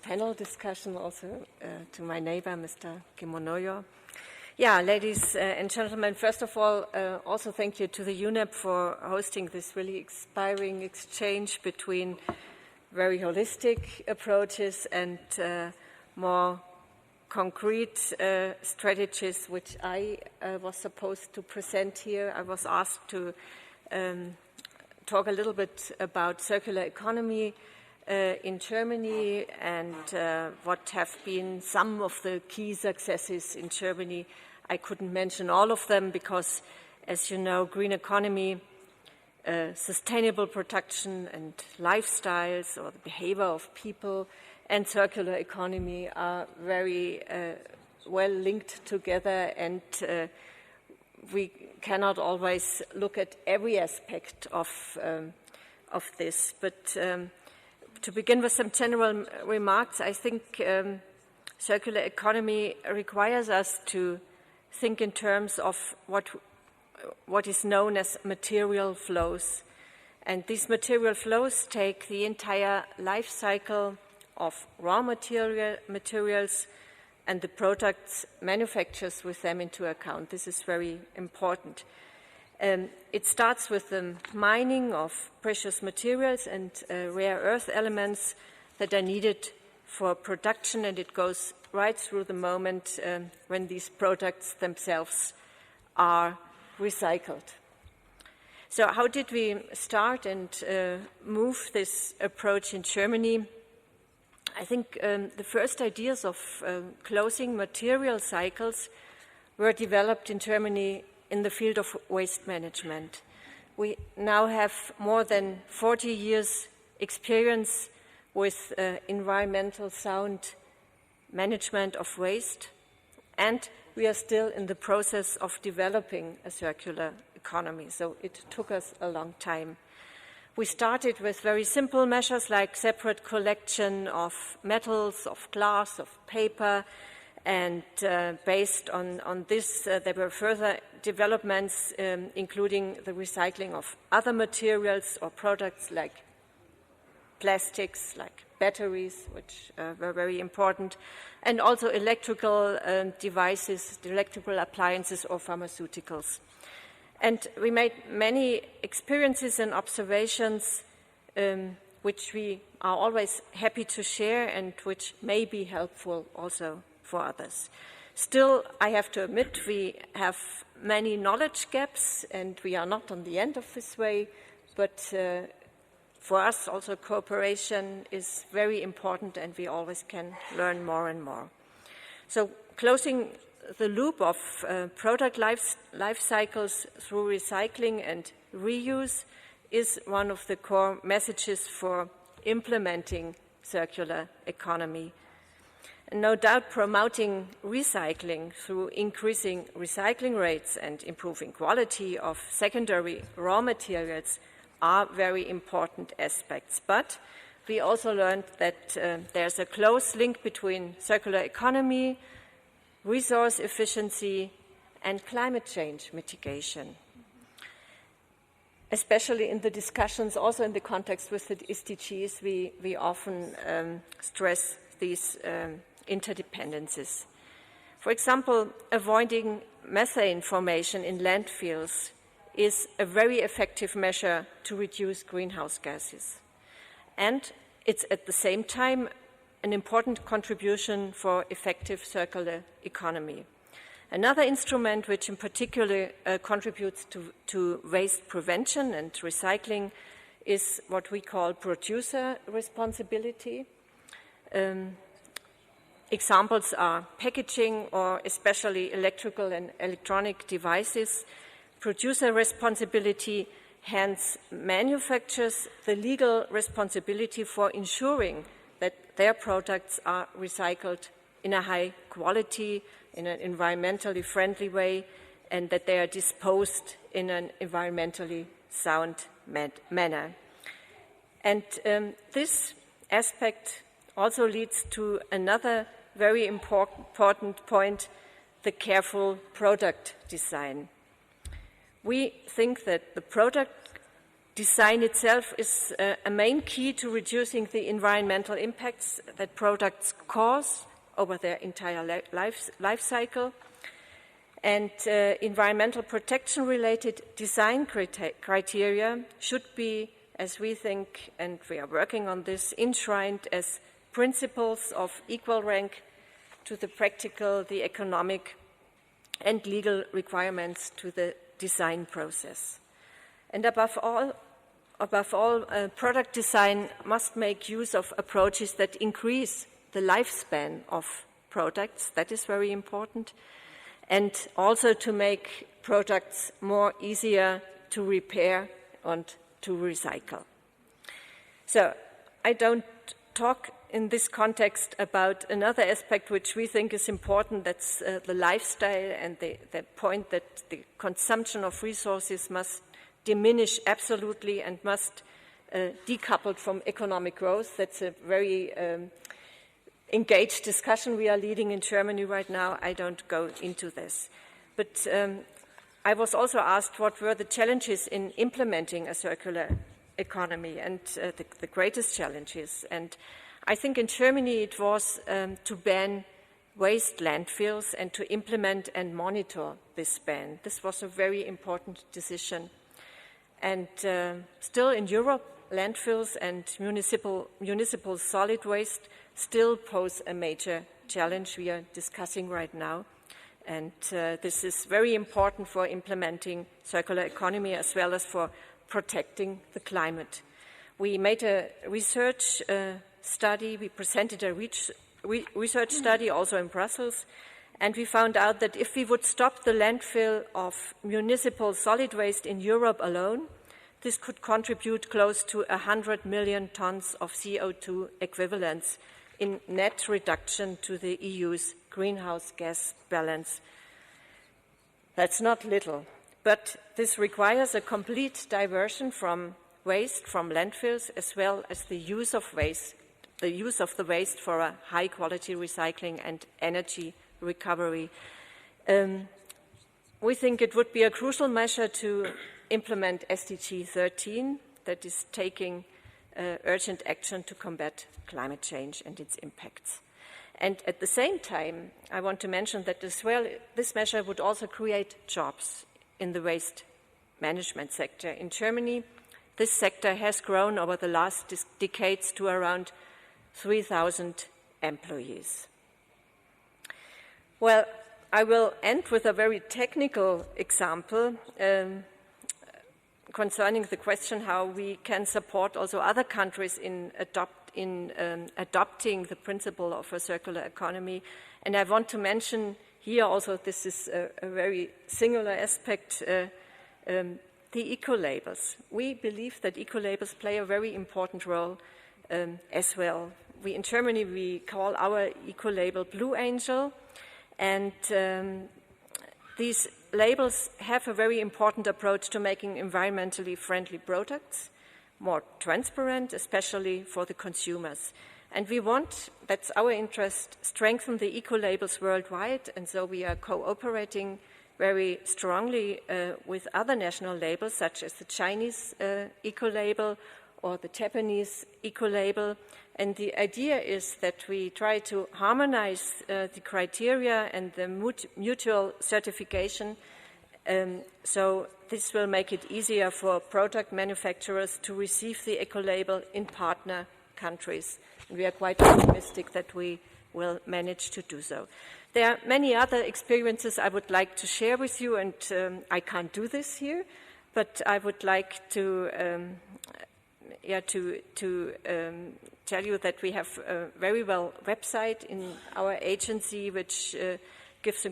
panel discussion, also to my neighbor, Mr. Gimonoyo. Yeah, ladies and gentlemen, first of all, also thank you to the UNEP for hosting this really inspiring exchange between very holistic approaches and more concrete strategies, which I was supposed to present here. I was asked to talk a little bit about circular economy in Germany and what have been some of the key successes in Germany. I couldn't mention all of them because, as you know, green economy, sustainable production and lifestyles or the behavior of people and circular economy are very well linked together, and we cannot always look at every aspect of this. But to begin with some general remarks, I think circular economy requires us to think in terms of what is known as material flows. And these material flows take the entire life cycle of raw materials and the products manufactured with them into account. This is very important. It starts with the mining of precious materials and rare earth elements that are needed for production, and it goes right through the moment when these products themselves are recycled. So how did we start and move this approach in Germany? I think the first ideas of closing material cycles were developed in Germany in the field of waste management. We now have more than 40 years experience with environmental sound management of waste, and we are still in the process of developing a circular economy, so it took us a long time. We started with very simple measures like separate collection of metals, of glass, of paper, and based on this, there were further developments, including the recycling of other materials or products like plastics, like batteries, which were very important, and also electrical devices, electrical appliances, or pharmaceuticals. And we made many experiences and observations which we are always happy to share and which may be helpful also for others. Still, I have to admit, we have many knowledge gaps and we are not on the end of this way, but for us also cooperation is very important and we always can learn more and more. So closing the loop of product life cycles through recycling and reuse is one of the core messages for implementing circular economy. And no doubt promoting recycling through increasing recycling rates and improving quality of secondary raw materials are very important aspects. But we also learned that there's a close link between circular economy, resource efficiency, and climate change mitigation. Especially in the discussions, also in the context with the SDGs, we often stress these interdependencies. For example, avoiding methane formation in landfills is a very effective measure to reduce greenhouse gases. And it's at the same time an important contribution for effective circular economy. Another instrument which in particular contributes to waste prevention and recycling is what we call producer responsibility. Examples are packaging or especially electrical and electronic devices. Producer responsibility hands manufacturers the legal responsibility for ensuring that their products are recycled in a high quality, in an environmentally friendly way, and that they are disposed in an environmentally sound manner. And this aspect also leads to another very important point, the careful product design. We think that the product design itself is a main key to reducing the environmental impacts that products cause over their entire life cycle. And environmental protection-related design criteria should be, as we think, and we are working on this, enshrined as principles of equal rank to the practical, the economic, and legal requirements to the design process. And above all, product design must make use of approaches that increase the lifespan of products. That is very important. And also to make products more easier to repair and to recycle. So I don't talk in this context about another aspect which we think is important, that's the lifestyle and the point that the consumption of resources must diminish absolutely and must decouple from economic growth. That's a very engaged discussion we are leading in Germany right now. I don't go into this. But I was also asked what were the challenges in implementing a circular economy and the greatest challenges. And I think in Germany it was to ban waste landfills and to implement and monitor this ban. This was a very important decision. And still in Europe, landfills and municipal solid waste still pose a major challenge we are discussing right now. And this is very important for implementing circular economy as well as for protecting the climate. We made a research study, we presented a research study also in Brussels, and we found out that if we would stop the landfill of municipal solid waste in Europe alone, this could contribute close to 100 million tons of CO2 equivalents in net reduction to the EU's greenhouse gas balance. That's not little, but this requires a complete diversion from waste from landfills as well as the use of the waste for a high-quality recycling and energy recovery. We think it would be a crucial measure to implement SDG 13, that is taking urgent action to combat climate change and its impacts. And at the same time, I want to mention that as well, this measure would also create jobs in the waste management sector. In Germany, this sector has grown over the last decades to around 3,000 employees. Well, I will end with a very technical example concerning the question how we can support also other countries in adopting the principle of a circular economy. And I want to mention here also, this is a very singular aspect, the eco-labels. We believe that eco-labels play a very important role as well. In Germany, we call our eco-label Blue Angel, and these labels have a very important approach to making environmentally friendly products more transparent, especially for the consumers. And we want, that's our interest, strengthen the eco-labels worldwide, and so we are cooperating very strongly with other national labels, such as the Chinese eco-label or the Japanese eco-label. And the idea is that we try to harmonize the criteria and the mutual certification. So this will make it easier for product manufacturers to receive the eco-label in partner countries. And we are quite optimistic that we will manage to do so. There are many other experiences I would like to share with you, and I can't do this here, but I would like to tell you that we have a very well website in our agency which gives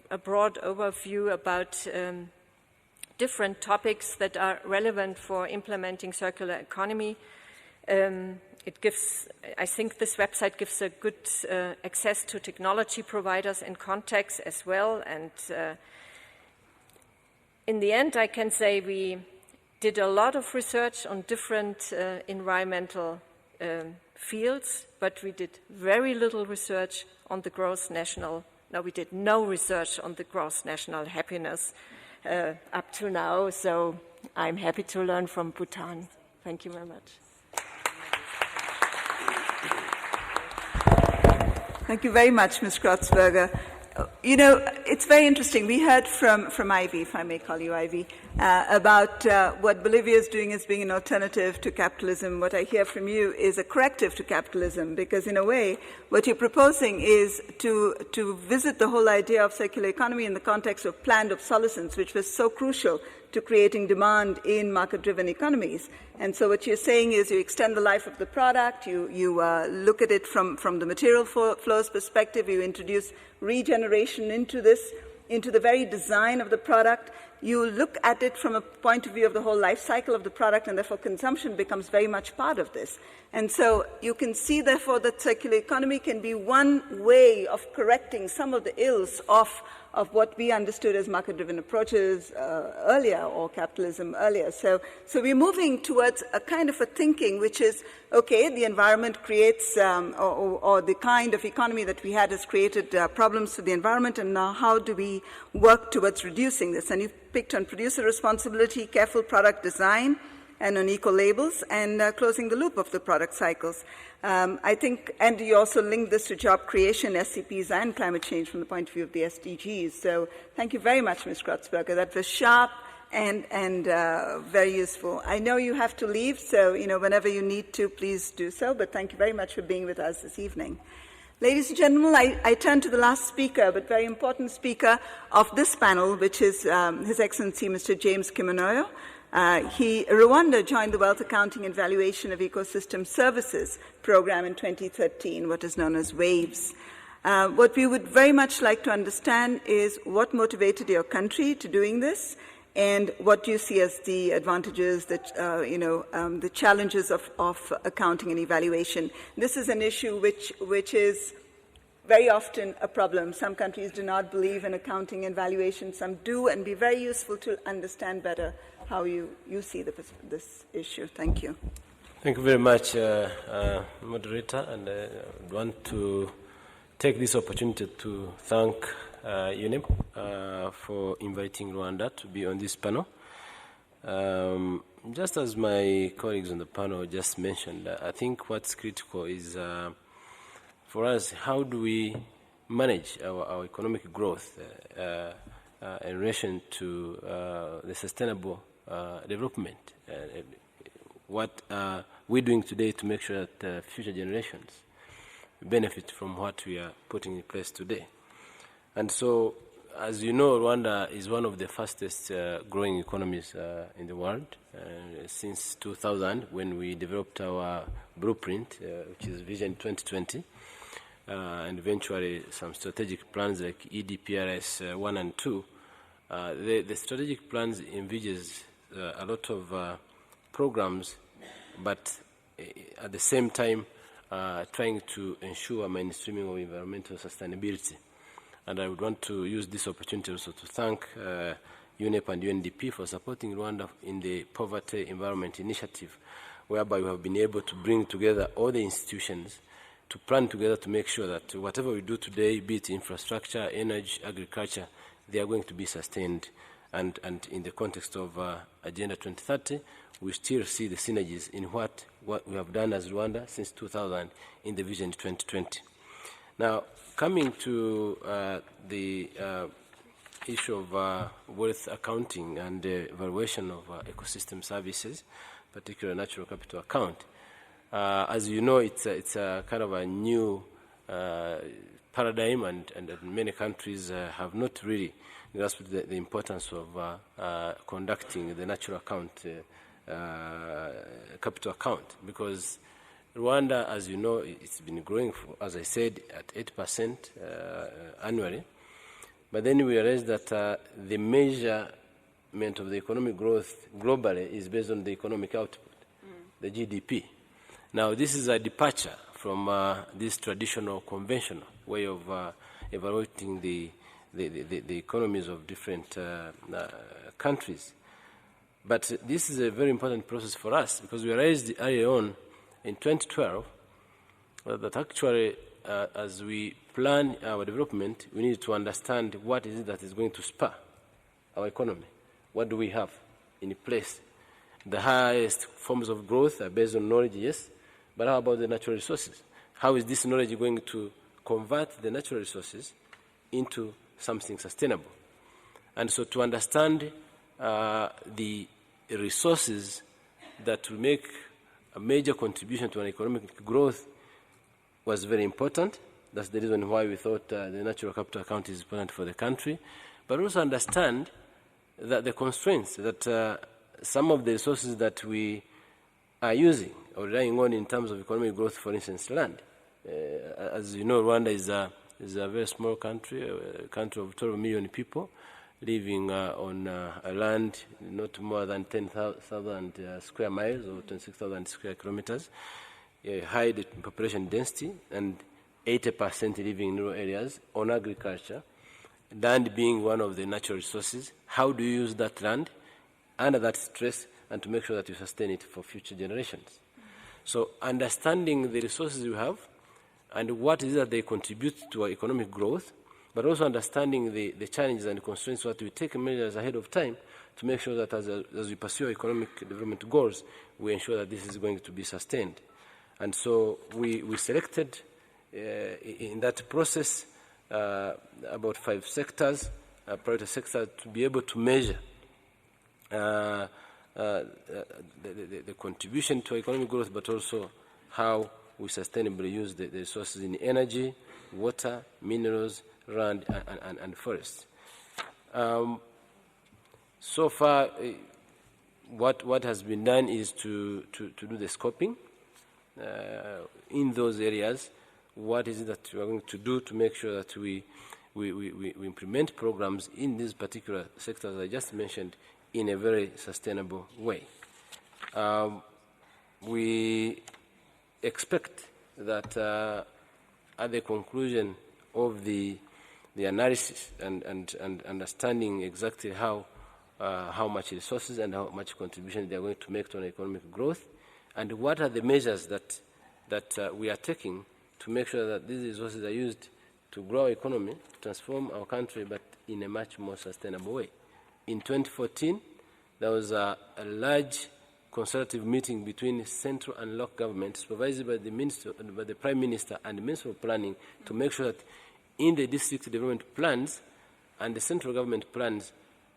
a broad overview about different topics that are relevant for implementing circular economy. I think this website gives a good access to technology providers and contacts as well. And in the end, I can say we did a lot of research on different environmental fields, but we did very little research on the gross national. No, we did no research on the gross national happiness up to now. So I'm happy to learn from Bhutan. Thank you very much. Thank you very much, Ms. Krotzberger. You know, it's very interesting. We heard from Ivy, if I may call you Ivy, about what Bolivia is doing as being an alternative to capitalism. What I hear from you is a corrective to capitalism, because in a way, what you're proposing is to visit the whole idea of circular economy in the context of planned obsolescence, which was so crucial to creating demand in market-driven economies. And so what you're saying is you extend the life of the product, you look at it from the material flows perspective, you introduce regeneration into the very design of the product. You look at it from a point of view of the whole life cycle of the product, and therefore consumption becomes very much part of this. And so you can see, therefore, that circular economy can be one way of correcting some of the ills of what we understood as market-driven approaches earlier, or capitalism earlier. So we're moving towards a kind of a thinking which is, okay, the environment creates, or the kind of economy that we had has created problems for the environment, and now how do we work towards reducing this? And you've picked on producer responsibility, careful product design, and on eco-labels, and closing the loop of the product cycles. I think, and you also link this to job creation, SCPs, and climate change from the point of view of the SDGs. So thank you very much, Ms. Krotzberger. That was sharp, and very useful. I know you have to leave, so whenever you need to, please do so, but thank you very much for being with us this evening. Ladies and gentlemen, I turn to the last speaker, but very important speaker of this panel, which is His Excellency Mr. James Kimonoyo. Rwanda joined the Wealth Accounting and Valuation of Ecosystem Services program in 2013, what is known as WAVES. What we would very much like to understand is what motivated your country to doing this, and what do you see as the advantages, the challenges of accounting and evaluation. This is an issue which is very often a problem. Some countries do not believe in accounting and valuation, some do, and be very useful to understand better how you see this issue. Thank you. Thank you very much, moderator, and I want to take this opportunity to thank UNEA for inviting Rwanda to be on this panel. Just as my colleagues on the panel just mentioned, I think what's critical is for us, how do we manage our economic growth in relation to the sustainable development? What are we doing today to make sure that future generations benefit from what we are putting in place today? And so, as you know, Rwanda is one of the fastest growing economies in the world since 2000, when we developed our blueprint, which is Vision 2020, and eventually some strategic plans like EDPRS 1 and 2. The strategic plans envisages a lot of programs, but at the same time trying to ensure mainstreaming of environmental sustainability. And I would want to use this opportunity also to thank UNEP and UNDP for supporting Rwanda in the Poverty Environment Initiative, whereby we have been able to bring together all the institutions to plan together to make sure that whatever we do today, be it infrastructure, energy, agriculture, they are going to be sustained. And in the context of Agenda 2030, we still see the synergies in what we have done as Rwanda since 2000 in the Vision 2020. Now, coming to the issue of wealth accounting and the evaluation of ecosystem services, particularly natural capital account, as you know, it's a kind of a new paradigm, and many countries have not really grasped the importance of conducting the natural account capital account, because Rwanda, as you know, it's been growing, as I said, at 8% annually. But then we realized that the measurement of the economic growth globally is based on the economic output, the GDP. Now, this is a departure from this traditional, conventional way of evaluating the economies of different countries. But this is a very important process for us, because we realized early on in 2012 that actually as we plan our development, we need to understand what is it that is going to spur our economy. What do we have in place? The highest forms of growth are based on knowledge, yes, but how about the natural resources? How is this knowledge going to convert the natural resources into something sustainable? And so to understand the resources that will make a major contribution to an economic growth was very important. That's the reason why we thought the natural capital account is important for the country. But also understand that the constraints that some of the resources that we are using or relying on in terms of economic growth, for instance, land. As you know, Rwanda is a very small country, a country of 12 million people living on a land not more than 10,000 square miles or 26,000 square kilometers, high population density, and 80% living in rural areas on agriculture. Land being one of the natural resources. How do you use that land under that stress and to make sure that you sustain it for future generations? So understanding the resources you have and what is it that they contribute to our economic growth, but also understanding the challenges and constraints so that we take measures ahead of time to make sure that as we pursue our economic development goals, we ensure that this is going to be sustained. And so we selected in that process about 5 sectors, priority sectors, to be able to measure the contribution to economic growth, but also how we sustainably use the resources in energy, water, minerals, land, and forests. So far, what has been done is to do the scoping in those areas. What is it that we are going to do to make sure that we implement programs in these particular sectors I just mentioned in a very sustainable way. We expect that at the conclusion of the analysis and understanding exactly how much resources and how much contribution they are going to make to an economic growth, and what are the measures that we are taking to make sure that these resources are used to grow our economy, to transform our country, but in a much more sustainable way. In 2014, there was a large consultative meeting between central and local government, supervised by the Prime Minister and the Minister of Planning, to make sure that in the district development plans and the central government plans,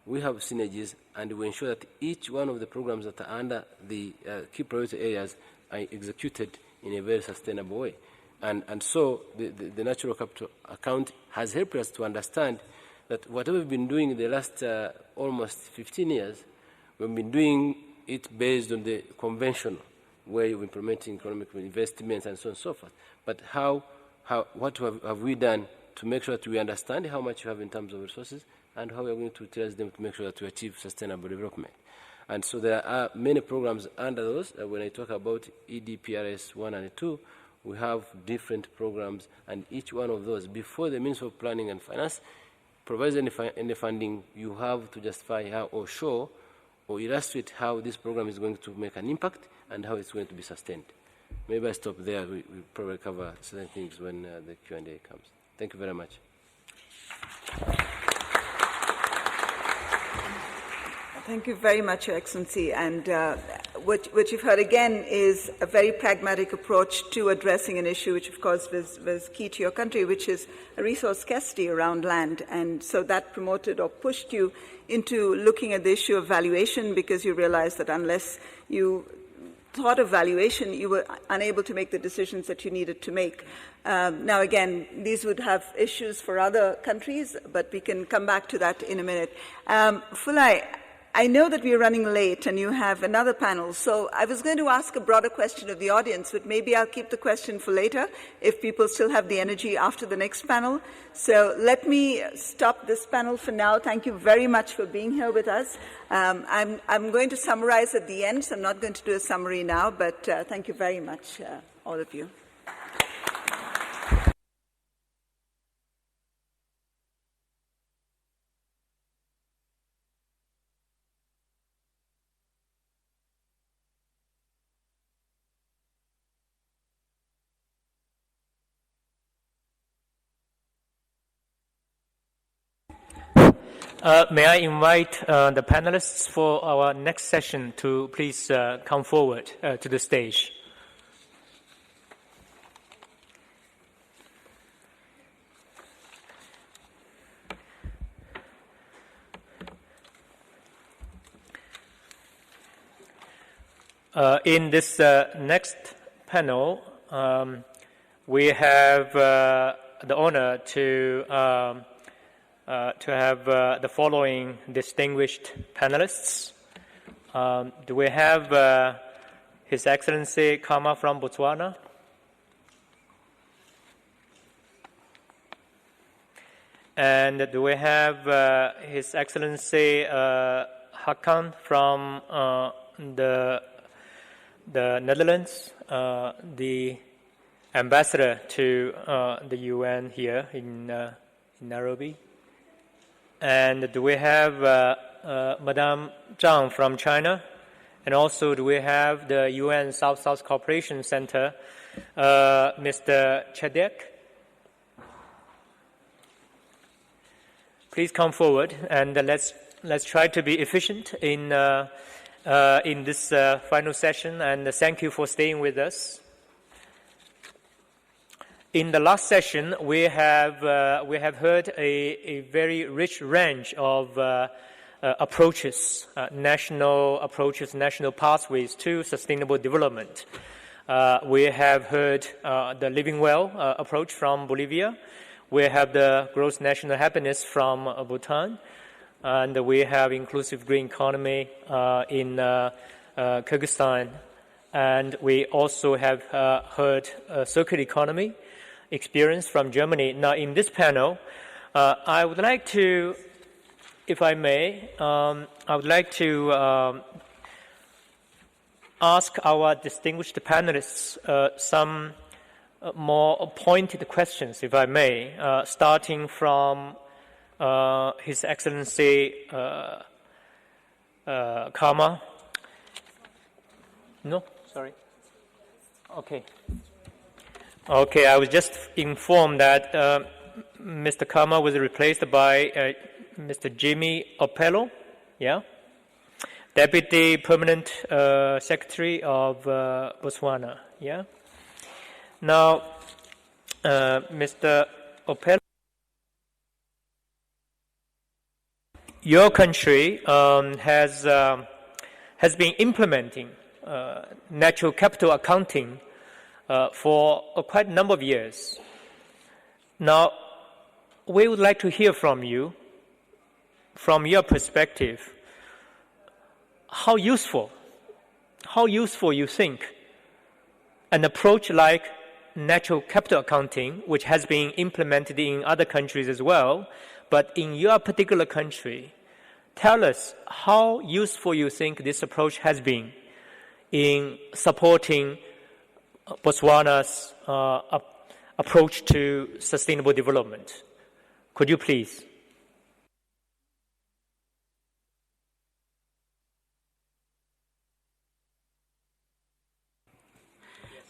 we have synergies, and we ensure that each one of the programs that are under the key priority areas are executed in a very sustainable way. And so the natural capital account has helped us to understand that whatever we've been doing in the last almost 15 years, we've been doing it based on the conventional way of implementing economic investments and so on and so forth. But what have we done to make sure that we understand how much we have in terms of resources and how we are going to utilize them to make sure that we achieve sustainable development? And so there are many programs under those. When I talk about EDPRS 1 and 2, we have different programs, and each one of those, before the Ministry of Planning and Finance provides any funding, you have to justify how or show or illustrate how this program is going to make an impact and how it's going to be sustained. Maybe I stop there. We'll probably cover certain things when the Q&A comes. Thank you very much. Thank you very much, Your Excellency. And what you've heard again is a very pragmatic approach to addressing an issue which, of course, was key to your country, which is a resource scarcity around land. And so that promoted or pushed you into looking at the issue of valuation, because you realized that unless you thought of valuation, you were unable to make the decisions that you needed to make. Now, again, these would have issues for other countries, but we can come back to that in a minute. Fulai, I know that we are running late and you have another panel, so I was going to ask a broader question of the audience, but maybe I'll keep the question for later if people still have the energy after the next panel. So let me stop this panel for now. Thank you very much for being here with us. I'm going to summarize at the end, so I'm not going to do a summary now, but thank you very much, all of you. May I invite the panelists for our next session to please come forward to the stage. In this next panel, we have the honor to have the following distinguished panelists. Do we have His Excellency Kama from Botswana? And do we have His Excellency Hakan from the Netherlands, the ambassador to the UN here in Nairobi? And do we have Madame Zhang from China? And also, do we have the UN South-South Cooperation Center, Mr. Chedek? Please come forward, and let's try to be efficient in this final session. And thank you for staying with us. In the last session, we have heard a very rich range of approaches, national pathways to sustainable development. We have heard the Living Well approach from Bolivia. We have the gross national happiness from Bhutan. And we have inclusive green economy in Kyrgyzstan. And we also have heard circular economy experience from Germany. Now, in this panel, I would like to, if I may, I would like to ask our distinguished panelists some more pointed questions, if I may, starting from His Excellency Karma. No, sorry. Okay. Okay, I was just informed that Mr. Karma was replaced by Mr. Jimmy Opello, yeah, Deputy Permanent Secretary of Botswana, yeah. Now, Mr. Opello, your country has been implementing natural capital accounting for quite a number of years. Now, we would like to hear from you, from your perspective, how useful you think an approach like natural capital accounting, which has been implemented in other countries as well, but in your particular country, tell us how useful you think this approach has been in supporting Botswana's approach to sustainable development. Could you please?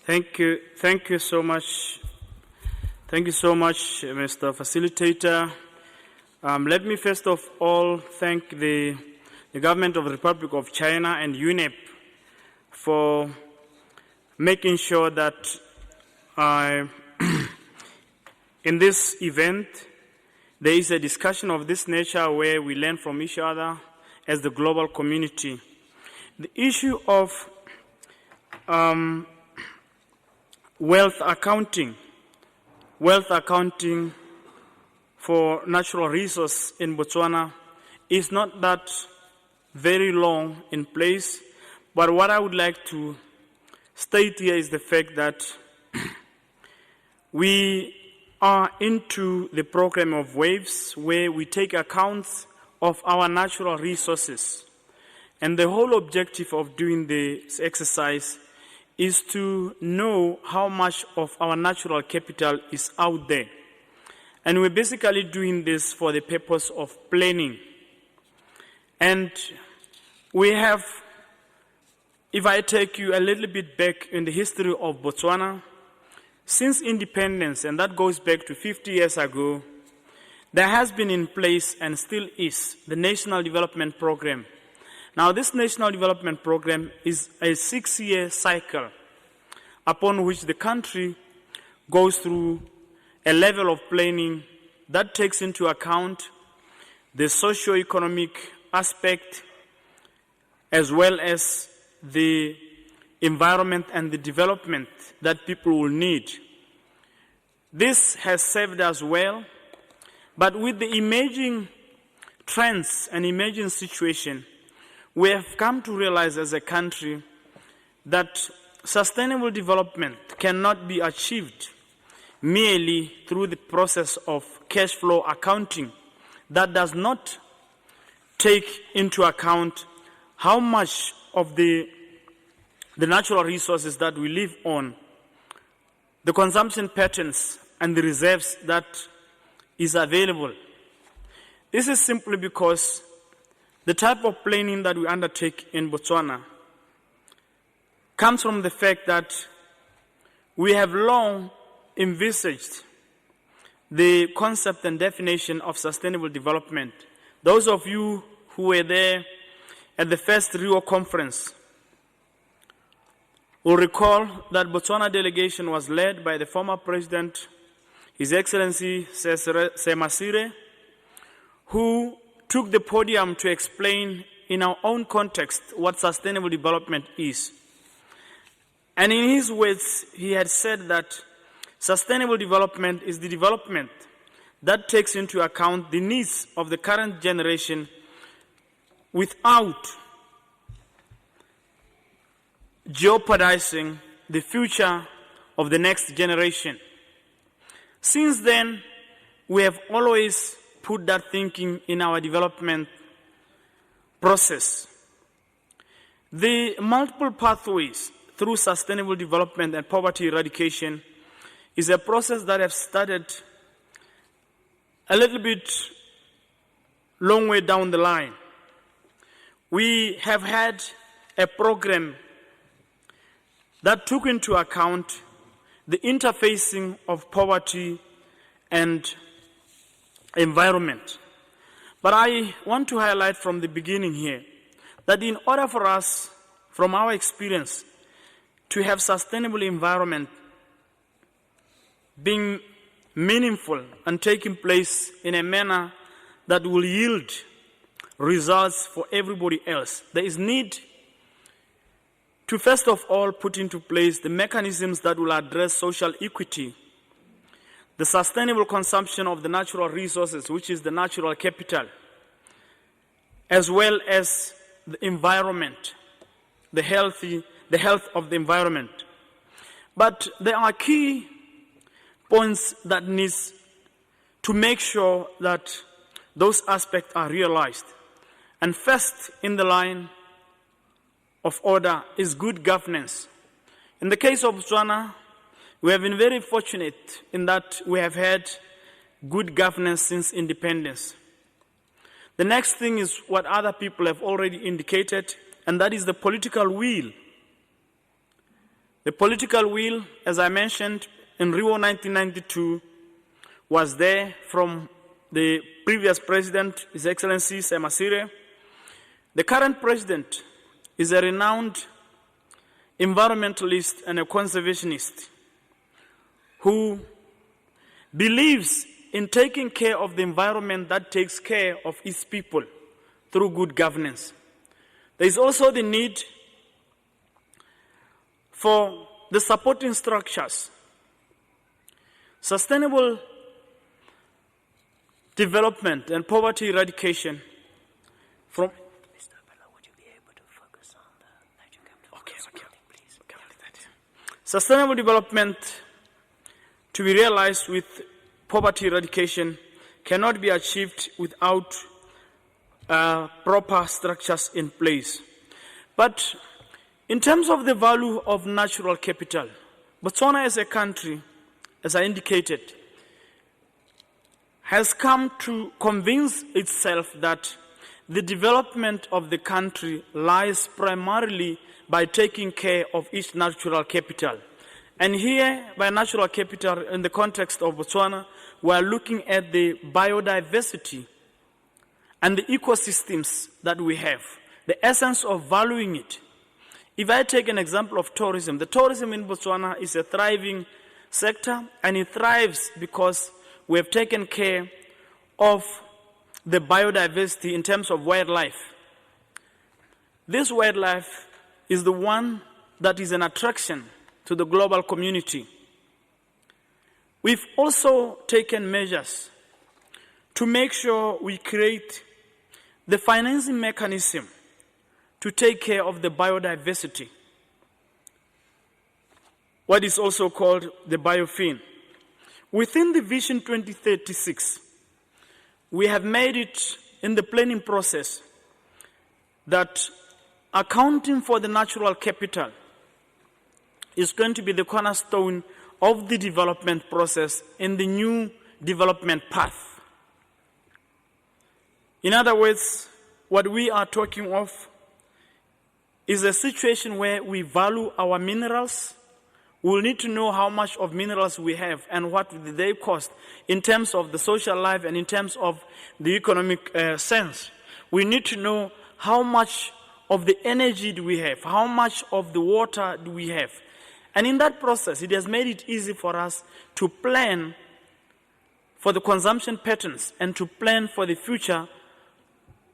Thank you so much. Thank you so much, Mr. Facilitator. Let me first of all thank the government of the Republic of China and UNEP for making sure that in this event there is a discussion of this nature where we learn from each other as the global community. The issue of wealth accounting for natural resource in Botswana is not that very long in place, but what I would like to state here is the fact that we are into the program of waves where we take accounts of our natural resources. And the whole objective of doing this exercise is to know how much of our natural capital is out there. And we're basically doing this for the purpose of planning. And we have, if I take you a little bit back in the history of Botswana, since independence, and that goes back to 50 years ago, there has been in place and still is the National Development Program. Now, this National Development Program is a 6-year cycle upon which the country goes through a level of planning that takes into account the socio-economic aspect as well as the environment and the development that people will need. This has served us well, but with the emerging trends and emerging situation, we have come to realize as a country that sustainable development cannot be achieved merely through the process of cash flow accounting that does not take into account how much of the natural resources that we live on, the consumption patterns and the reserves that is available. This is simply because the type of planning that we undertake in Botswana comes from the fact that we have long envisaged the concept and definition of sustainable development. Those of you who were there at the first Rio conference will recall that Botswana delegation was led by the former president, His Excellency Semasire, who took the podium to explain in our own context what sustainable development is. And in his words, he had said that sustainable development is the development that takes into account the needs of the current generation without jeopardizing the future of the next generation. Since then, we have always put that thinking in our development process. The multiple pathways through sustainable development and poverty eradication is a process that has started a little bit long way down the line. We have had a program that took into account the interfacing of poverty and environment. But I want to highlight from the beginning here that in order for us, from our experience, to have sustainable environment being meaningful and taking place in a manner that will yield results for everybody else, there is need to first of all put into place the mechanisms that will address social equity, the sustainable consumption of the natural resources, which is the natural capital, as well as the environment, the health of the environment. But there are key points that need to make sure that those aspects are realized. And first in the line of order is good governance. In the case of Botswana, we have been very fortunate in that we have had good governance since independence. The next thing is what other people have already indicated, and that is the political will. The political will, as I mentioned, in Rio 1992, was there from the previous president, His Excellency Semasire. The current president is a renowned environmentalist and a conservationist who believes in taking care of the environment that takes care of its people through good governance. There is also the need for the supporting structures. Sustainable development and poverty eradication from... Mr. Bella, would you be able to focus on the nature capital? Okay, please. Sustainable development to be realized with poverty eradication cannot be achieved without proper structures in place. But in terms of the value of natural capital, Botswana as a country, as I indicated, has come to convince itself that the development of the country lies primarily by taking care of its natural capital. And here, by natural capital, in the context of Botswana, we are looking at the biodiversity and the ecosystems that we have, the essence of valuing it. If I take an example of tourism, the tourism in Botswana is a thriving sector, and it thrives because we have taken care of the biodiversity in terms of wildlife. This wildlife is the one that is an attraction to the global community. We've also taken measures to make sure we create the financing mechanism to take care of the biodiversity, what is also called the biofin. Within the Vision 2036, we have made it in the planning process that accounting for the natural capital is going to be the cornerstone of the development process in the new development path. In other words, what we are talking of is a situation where we value our minerals. We will need to know how much of minerals we have and what they cost in terms of the social life and in terms of the economic sense. We need to know how much of the energy do we have, how much of the water do we have. And in that process, it has made it easy for us to plan for the consumption patterns and to plan for the future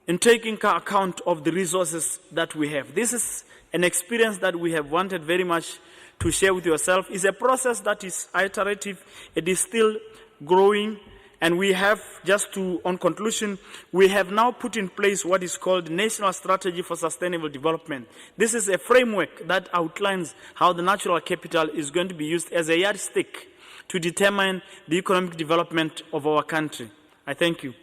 in taking account of the resources that we have. This is an experience that we have wanted very much to share with yourself. It's a process that is iterative. It is still growing. And we have, on conclusion, we have now put in place what is called National Strategy for Sustainable Development. This is a framework that outlines how the natural capital is going to be used as a yardstick to determine the economic development of our country. I thank you.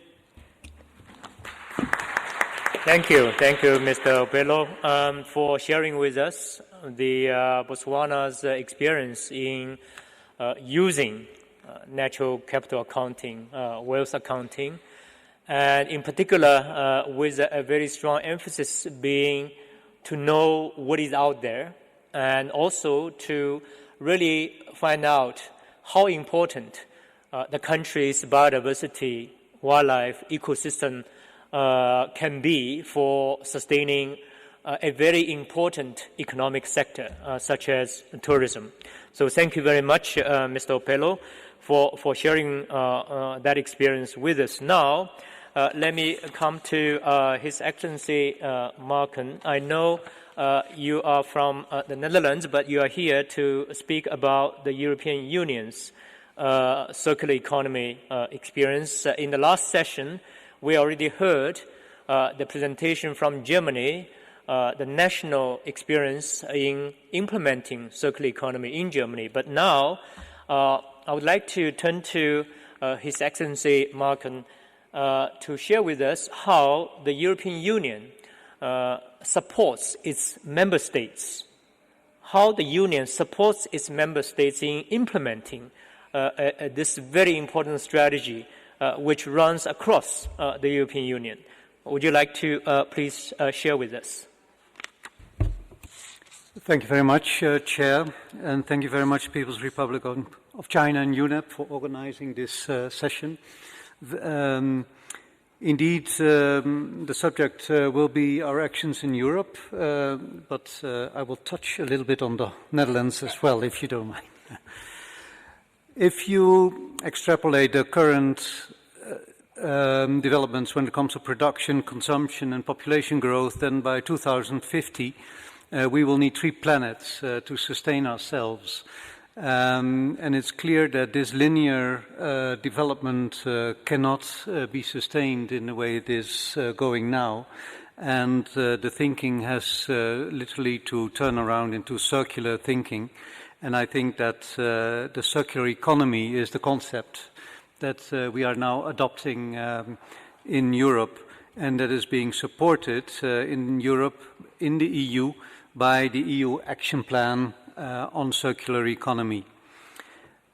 Thank you, Mr. Opelo, for sharing with us the Botswana's experience in using natural capital accounting, wealth accounting, and in particular with a very strong emphasis being to know what is out there and also to really find out how important the country's biodiversity, wildlife, ecosystem can be for sustaining a very important economic sector such as tourism. So thank you very much, Mr. Opelo, for sharing that experience with us. Now, let me come to His Excellency Marken. I know you are from the Netherlands, but you are here to speak about the European Union's circular economy experience. In the last session, we already heard the presentation from Germany, the national experience in implementing circular economy in Germany. But now, I would like to turn to His Excellency Marken to share with us how the European Union supports its member states, how the Union supports its member states in implementing this very important strategy which runs across the European Union. Would you like to please share with us? Thank you very much, Chair, and thank you very much, People's Republic of China and UNEP for organizing this session. Indeed, the subject will be our actions in Europe, but I will touch a little bit on the Netherlands as well, if you don't mind. If you extrapolate the current developments when it comes to production, consumption, and population growth, then by 2050, we will need 3 planets to sustain ourselves. And it's clear that this linear development cannot be sustained in the way it is going now. And the thinking has literally to turn around into circular thinking. And I think that the circular economy is the concept that we are now adopting in Europe, and that is being supported in Europe, in the EU, by the EU Action Plan on Circular Economy.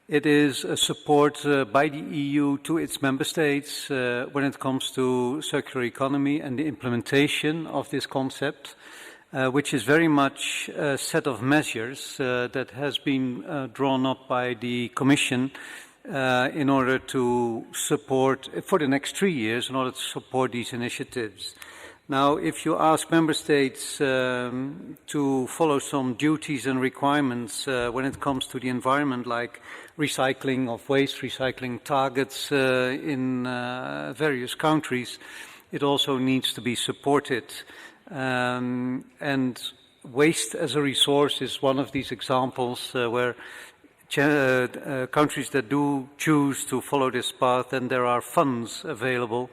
It is a support by the EU to its member states when it comes to circular economy and the implementation of this concept, which is very much a set of measures that has been drawn up by the Commission in order to support, for the next 3 years, in order to support these initiatives. Now, if you ask member states to follow some duties and requirements when it comes to the environment, like recycling of waste, recycling targets in various countries, it also needs to be supported. And waste as a resource is one of these examples where countries that do choose to follow this path, and there are funds available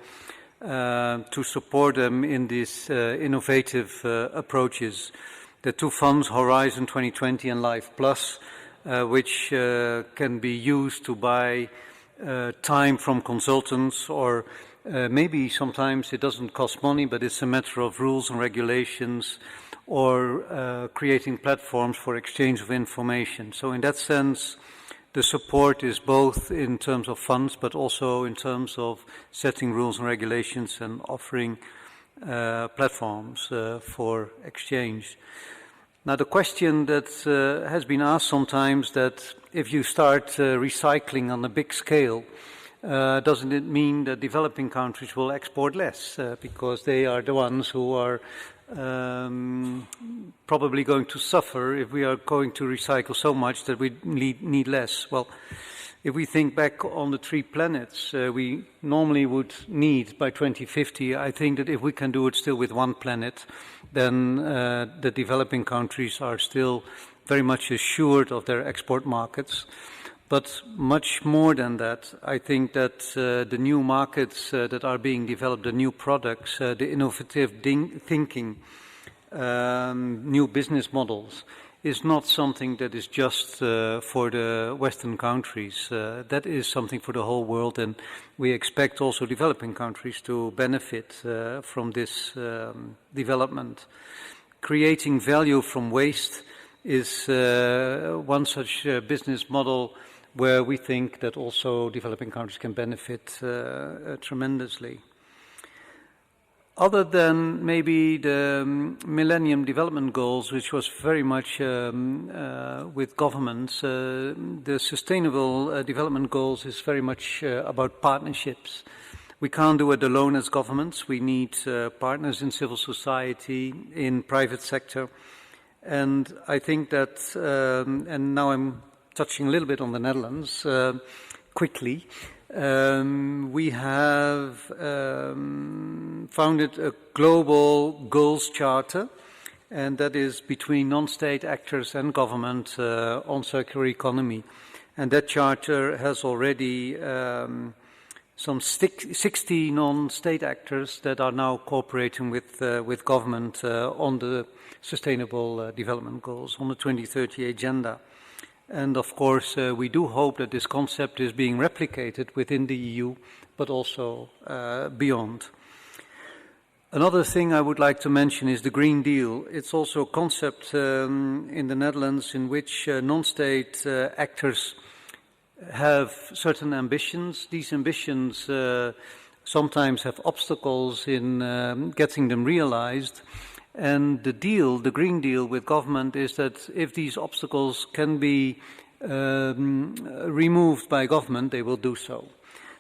to support them in these innovative approaches. The 2 funds, Horizon 2020 and Life Plus, which can be used to buy time from consultants, or maybe sometimes it doesn't cost money, but it's a matter of rules and regulations, or creating platforms for exchange of information. So in that sense, the support is both in terms of funds, but also in terms of setting rules and regulations and offering platforms for exchange. Now, the question that has been asked sometimes, that if you start recycling on a big scale, doesn't it mean that developing countries will export less because they are the ones who are probably going to suffer if we are going to recycle so much that we need less? Well, If we think back on the 3 planets we normally would need by 2050, I think that if we can do it still with 1 planet, then the developing countries are still very much assured of their export markets. But much more than that, I think that the new markets that are being developed, the new products, the innovative thinking, new business models, is not something that is just for the Western countries. That is something for the whole world, and we expect also developing countries to benefit from this development. Creating value from waste is one such business model where we think that also developing countries can benefit tremendously. Other than maybe the Millennium Development Goals, which was very much with governments, the Sustainable Development Goals is very much about partnerships. We can't do it alone as governments. We need partners in civil society, in private sector. And I think that, and now I'm touching a little bit on the Netherlands quickly, we have founded a global goals charter, and that is between non-state actors and government on circular economy. And that charter has already some 60 non-state actors that are now cooperating with government on the Sustainable Development Goals, on the 2030 agenda. And of course, we do hope that this concept is being replicated within the EU, but also beyond. Another thing I would like to mention is the Green Deal. It's also a concept in the Netherlands in which non-state actors have certain ambitions. These ambitions sometimes have obstacles in getting them realized. And the deal, the Green Deal with government, is that if these obstacles can be removed by government, they will do so.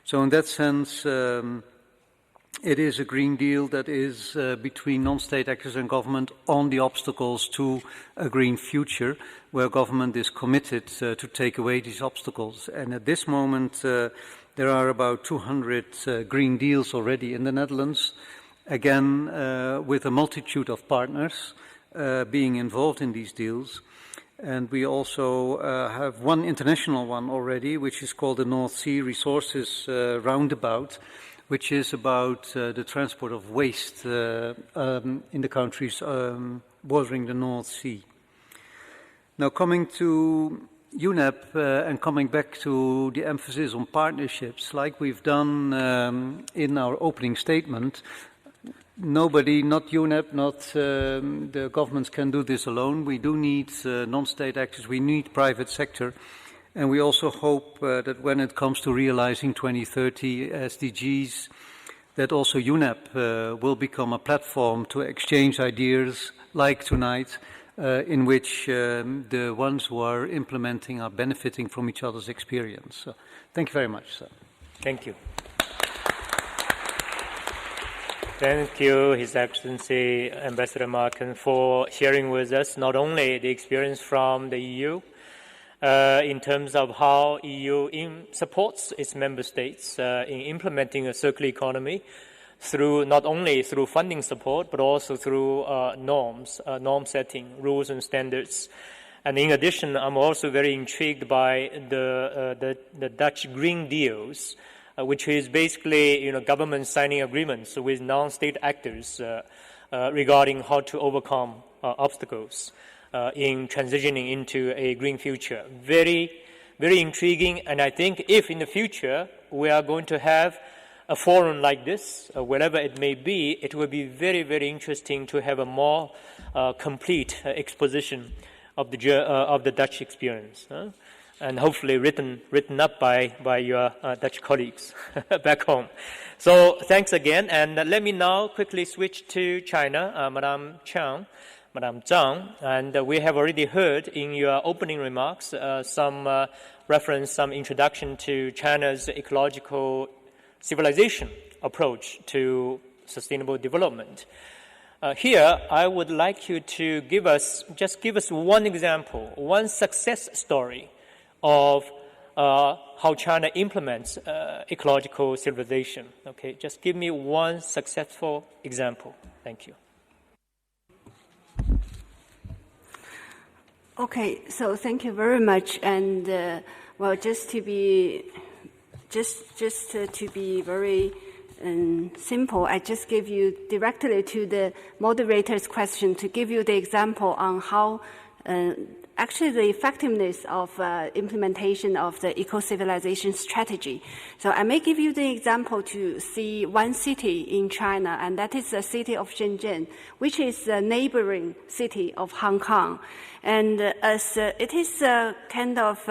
So in that sense, it is a Green Deal that is between non-state actors and government on the obstacles to a green future, where government is committed to take away these obstacles. And at this moment, there are about 200 Green Deals already in the Netherlands, again, with a multitude of partners being involved in these deals. And we also have one international one already, which is called the North Sea Resources Roundabout, which is about the transport of waste in the countries bordering the North Sea. Now, coming to UNEP and coming back to the emphasis on partnerships, like we've done in our opening statement, nobody, not UNEP, not the governments can do this alone. We do need non-state actors, we need private sector, and we also hope that when it comes to realizing 2030 SDGs, that also UNEP will become a platform to exchange ideas like tonight, in which the ones who are implementing are benefiting from each other's experience. So, thank you very much, sir. Thank you. Thank you, His Excellency Ambassador Marken, for sharing with us not only the experience from the EU in terms of how EU supports its member states in implementing a circular economy through not only through funding support but also through norms, norm setting, rules and standards. And in addition, I'm also very intrigued by the Dutch Green Deals, which is basically, government signing agreements with non-state actors regarding how to overcome obstacles in transitioning into a green future. Very, very intriguing, and I think if in the future we are going to have a forum like this, wherever it may be, it will be very, very interesting to have a more complete exposition of the Dutch experience. And hopefully written up by your Dutch colleagues back home. So thanks again, and let me now quickly switch to China, Madame Zhang, and we have already heard in your opening remarks some reference, some introduction to China's ecological civilization approach to sustainable development. Here, I would like you to give us one example, one success story of how China implements ecological civilization. Okay, just give me one successful example. Thank you. Okay, so thank you very much. And well, just to be very simple, I just give you directly to the moderator's question to give you the example on how actually the effectiveness of implementation of the eco-civilization strategy. So I may give you the example to see one city in China, and that is the city of Shenzhen, which is the neighboring city of Hong Kong. And as it is a kind of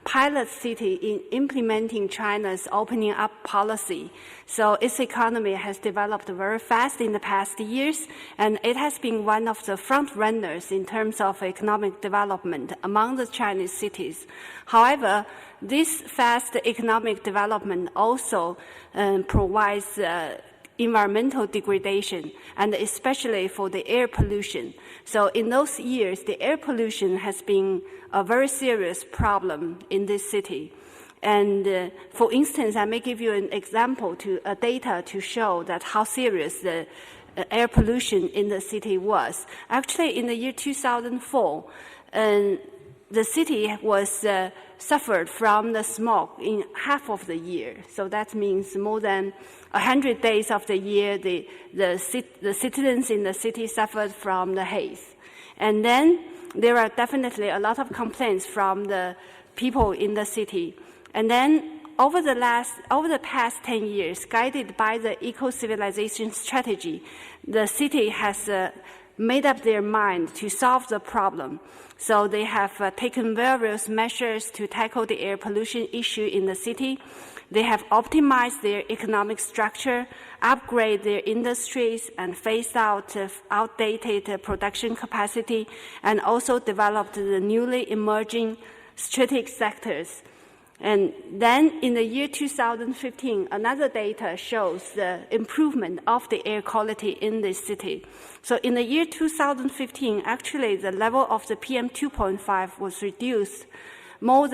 pilot city in implementing China's opening up policy. So its economy has developed very fast in the past years, and it has been one of the front runners in terms of economic development among the Chinese cities. However, this fast economic development also provides environmental degradation, and especially for the air pollution. So in those years, the air pollution has been a very serious problem in this city. And for instance, I may give you an example data to show that how serious the air pollution in the city was. Actually, in the year 2004, the city was suffered from the smog in half of the year. So that means more than 100 days of the year, the citizens in the city suffered from the haze. And then there are definitely a lot of complaints from the people in the city. And then over the past 10 years, guided by the eco-civilization strategy, the city has made up their mind to solve the problem. So they have taken various measures to tackle the air pollution issue in the city. They have optimized their economic structure, upgrade their industries, and phased out outdated production capacity, and also developed the newly emerging strategic sectors. And then in the year 2015, another data shows the improvement of the air quality in this city. So in the year 2015, actually the level of the PM 2.5 was reduced by more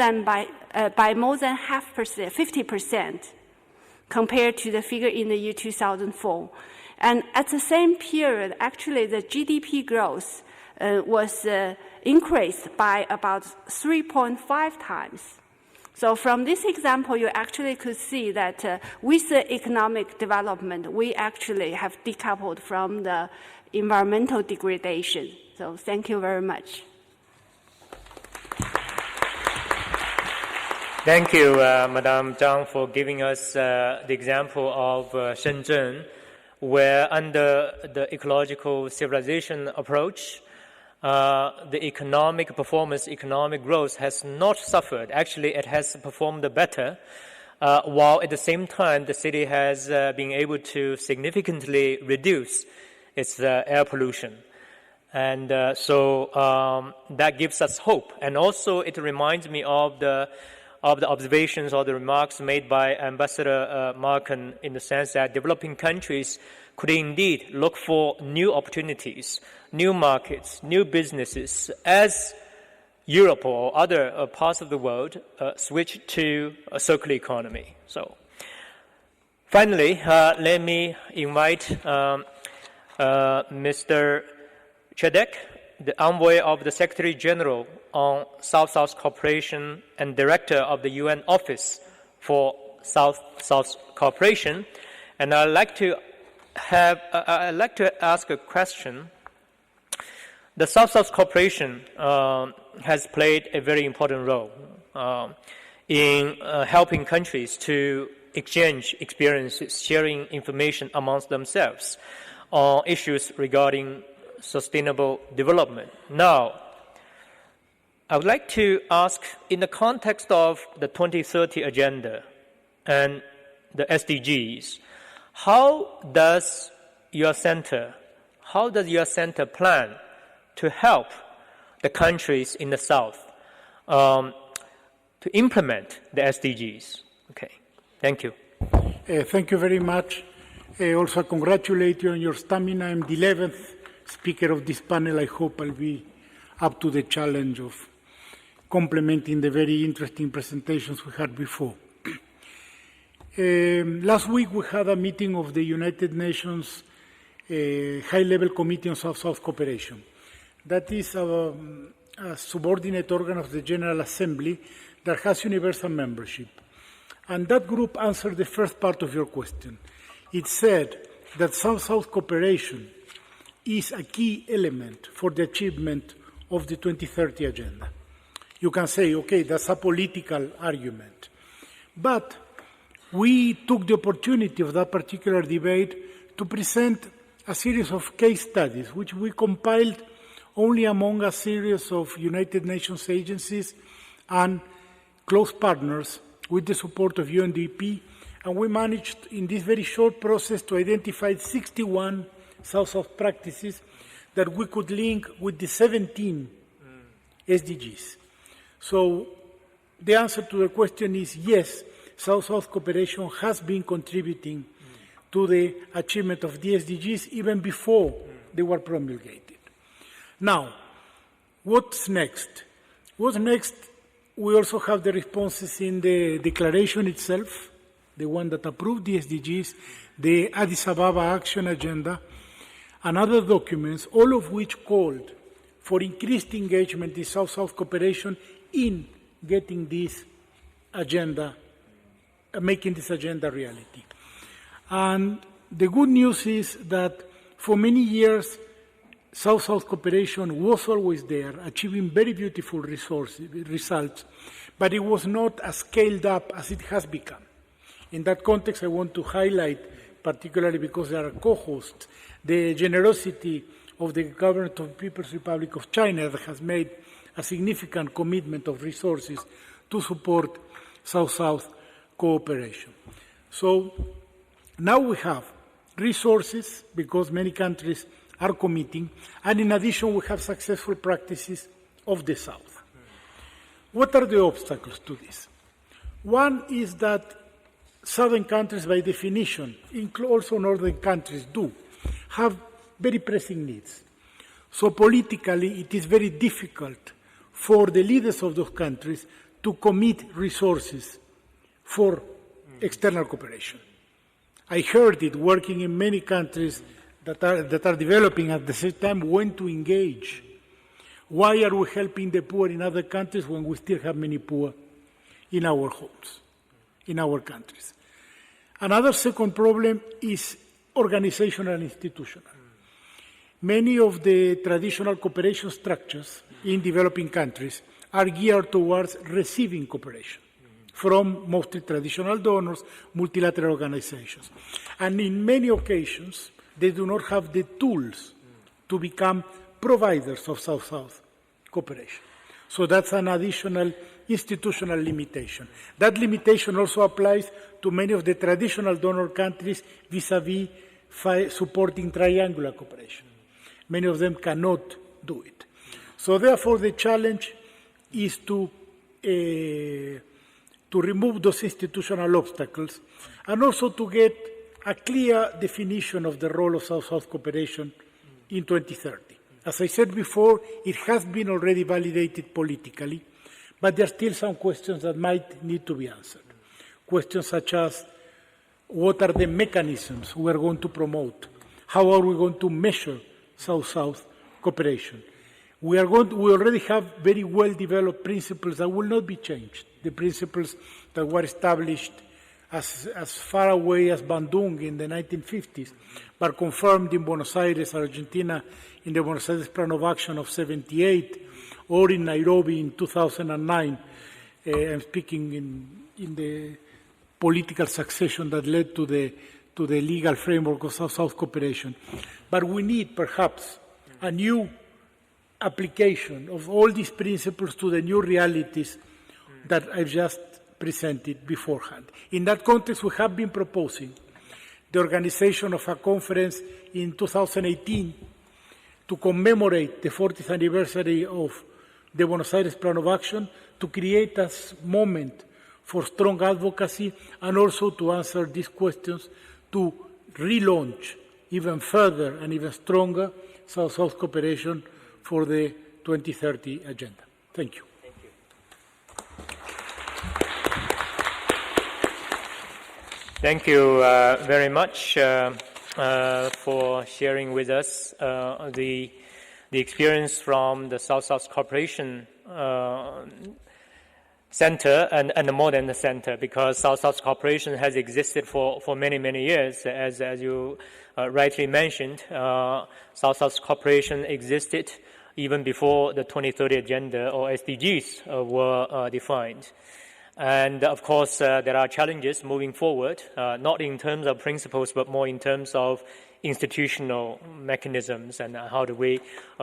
than 50% compared to the figure in the year 2004. And at the same period, actually the GDP growth was increased by about 3.5 times. So from this example, you actually could see that with the economic development, we actually have decoupled from the environmental degradation. So thank you very much. Thank you, Madam Zhang, for giving us the example of Shenzhen, where under the ecological civilization approach, the economic performance, economic growth has not suffered. Actually, it has performed better, while at the same time, the city has been able to significantly reduce its air pollution. And so that gives us hope. And also, it reminds me of the observations or the remarks made by Ambassador Marken in the sense that developing countries could indeed look for new opportunities, new markets, new businesses as Europe or other parts of the world switch to a circular economy. So finally, let me invite Mr. Chedek, the envoy of the Secretary General on South-South Cooperation and Director of the UN Office for South-South Cooperation. And I'd like to ask a question. The South-South Cooperation has played a very important role in helping countries to exchange experiences, sharing information amongst themselves on issues regarding sustainable development. Now, I would like to ask, in the context of the 2030 Agenda and the SDGs, how does your center plan to help the countries in the South to implement the SDGs? Okay, thank you. Thank you very much. I also congratulate you on your stamina. I'm the 11th speaker of this panel. I hope I'll be up to the challenge of complementing the very interesting presentations we had before. Last week we had a meeting of the United Nations High-Level Committee on South-South Cooperation. That is a subordinate organ of the General Assembly that has universal membership. And that group answered the first part of your question. It said that South-South cooperation is a key element for the achievement of the 2030 Agenda. You can say, okay, that's a political argument. But we took the opportunity of that particular debate to present a series of case studies, which we compiled only among a series of United Nations agencies and close partners with the support of UNDP, and we managed in this very short process to identify 61 South-South practices that we could link with the 17 SDGs. So the answer to the question is yes, South-South cooperation has been contributing to the achievement of the SDGs even before they were promulgated. Now, what's next? What's next? We also have the responses in the declaration itself, the one that approved the SDGs, the Addis Ababa Action Agenda, and other documents, all of which called for increased engagement in South-South cooperation in getting this agenda, making this agenda reality. And the good news is that for many years, South-South cooperation was always there, achieving very beautiful results, but it was not as scaled up as it has become. In that context, I want to highlight, particularly because they are co-hosts, the generosity of the government of the People's Republic of China that has made a significant commitment of resources to support South-South cooperation. So now we have resources because many countries are committing, and in addition we have successful practices of the South. What are the obstacles to this? One is that southern countries by definition, also northern countries do, have very pressing needs. So politically it is very difficult for the leaders of those countries to commit resources for external cooperation. I heard it working in many countries that are developing at the same time when to engage. Why are we helping the poor in other countries when we still have many poor in our homes, in our countries? Another second problem is organizational and institutional. Many of the traditional cooperation structures in developing countries are geared towards receiving cooperation from mostly traditional donors, multilateral organizations. And in many occasions, they do not have the tools to become providers of South-South cooperation. So that's an additional institutional limitation. That limitation also applies to many of the traditional donor countries vis-à-vis supporting triangular cooperation. Many of them cannot do it. So therefore, the challenge is to remove those institutional obstacles and also to get a clear definition of the role of South-South cooperation in 2030. As I said before, it has been already validated politically, but there are still some questions that might need to be answered. Questions such as, what are the mechanisms we are going to promote? How are we going to measure South-South cooperation? We already have very well-developed principles that will not be changed, the principles that were established as far away as Bandung in the 1950s, but confirmed in Buenos Aires, Argentina, in the Buenos Aires Plan of Action of 1978, or in Nairobi in 2009. I'm speaking in the political succession that led to the legal framework of South-South cooperation. But we need, perhaps, a new application of all these principles to the new realities that I've just presented beforehand. In that context, we have been proposing the organization of a conference in 2018 to commemorate the 40th anniversary of the Buenos Aires Plan of Action, to create a moment for strong advocacy and also to answer these questions, to relaunch even further and even stronger South-South cooperation for the 2030 Agenda. Thank you. Thank you very much for sharing with us the experience from the South-South Cooperation Center and the Modern Center, because South-South Cooperation has existed for many, many years. As you rightly mentioned, South-South Cooperation existed even before the 2030 Agenda or SDGs were defined. And of course, there are challenges moving forward, not in terms of principles, but more in terms of institutional mechanisms and how do we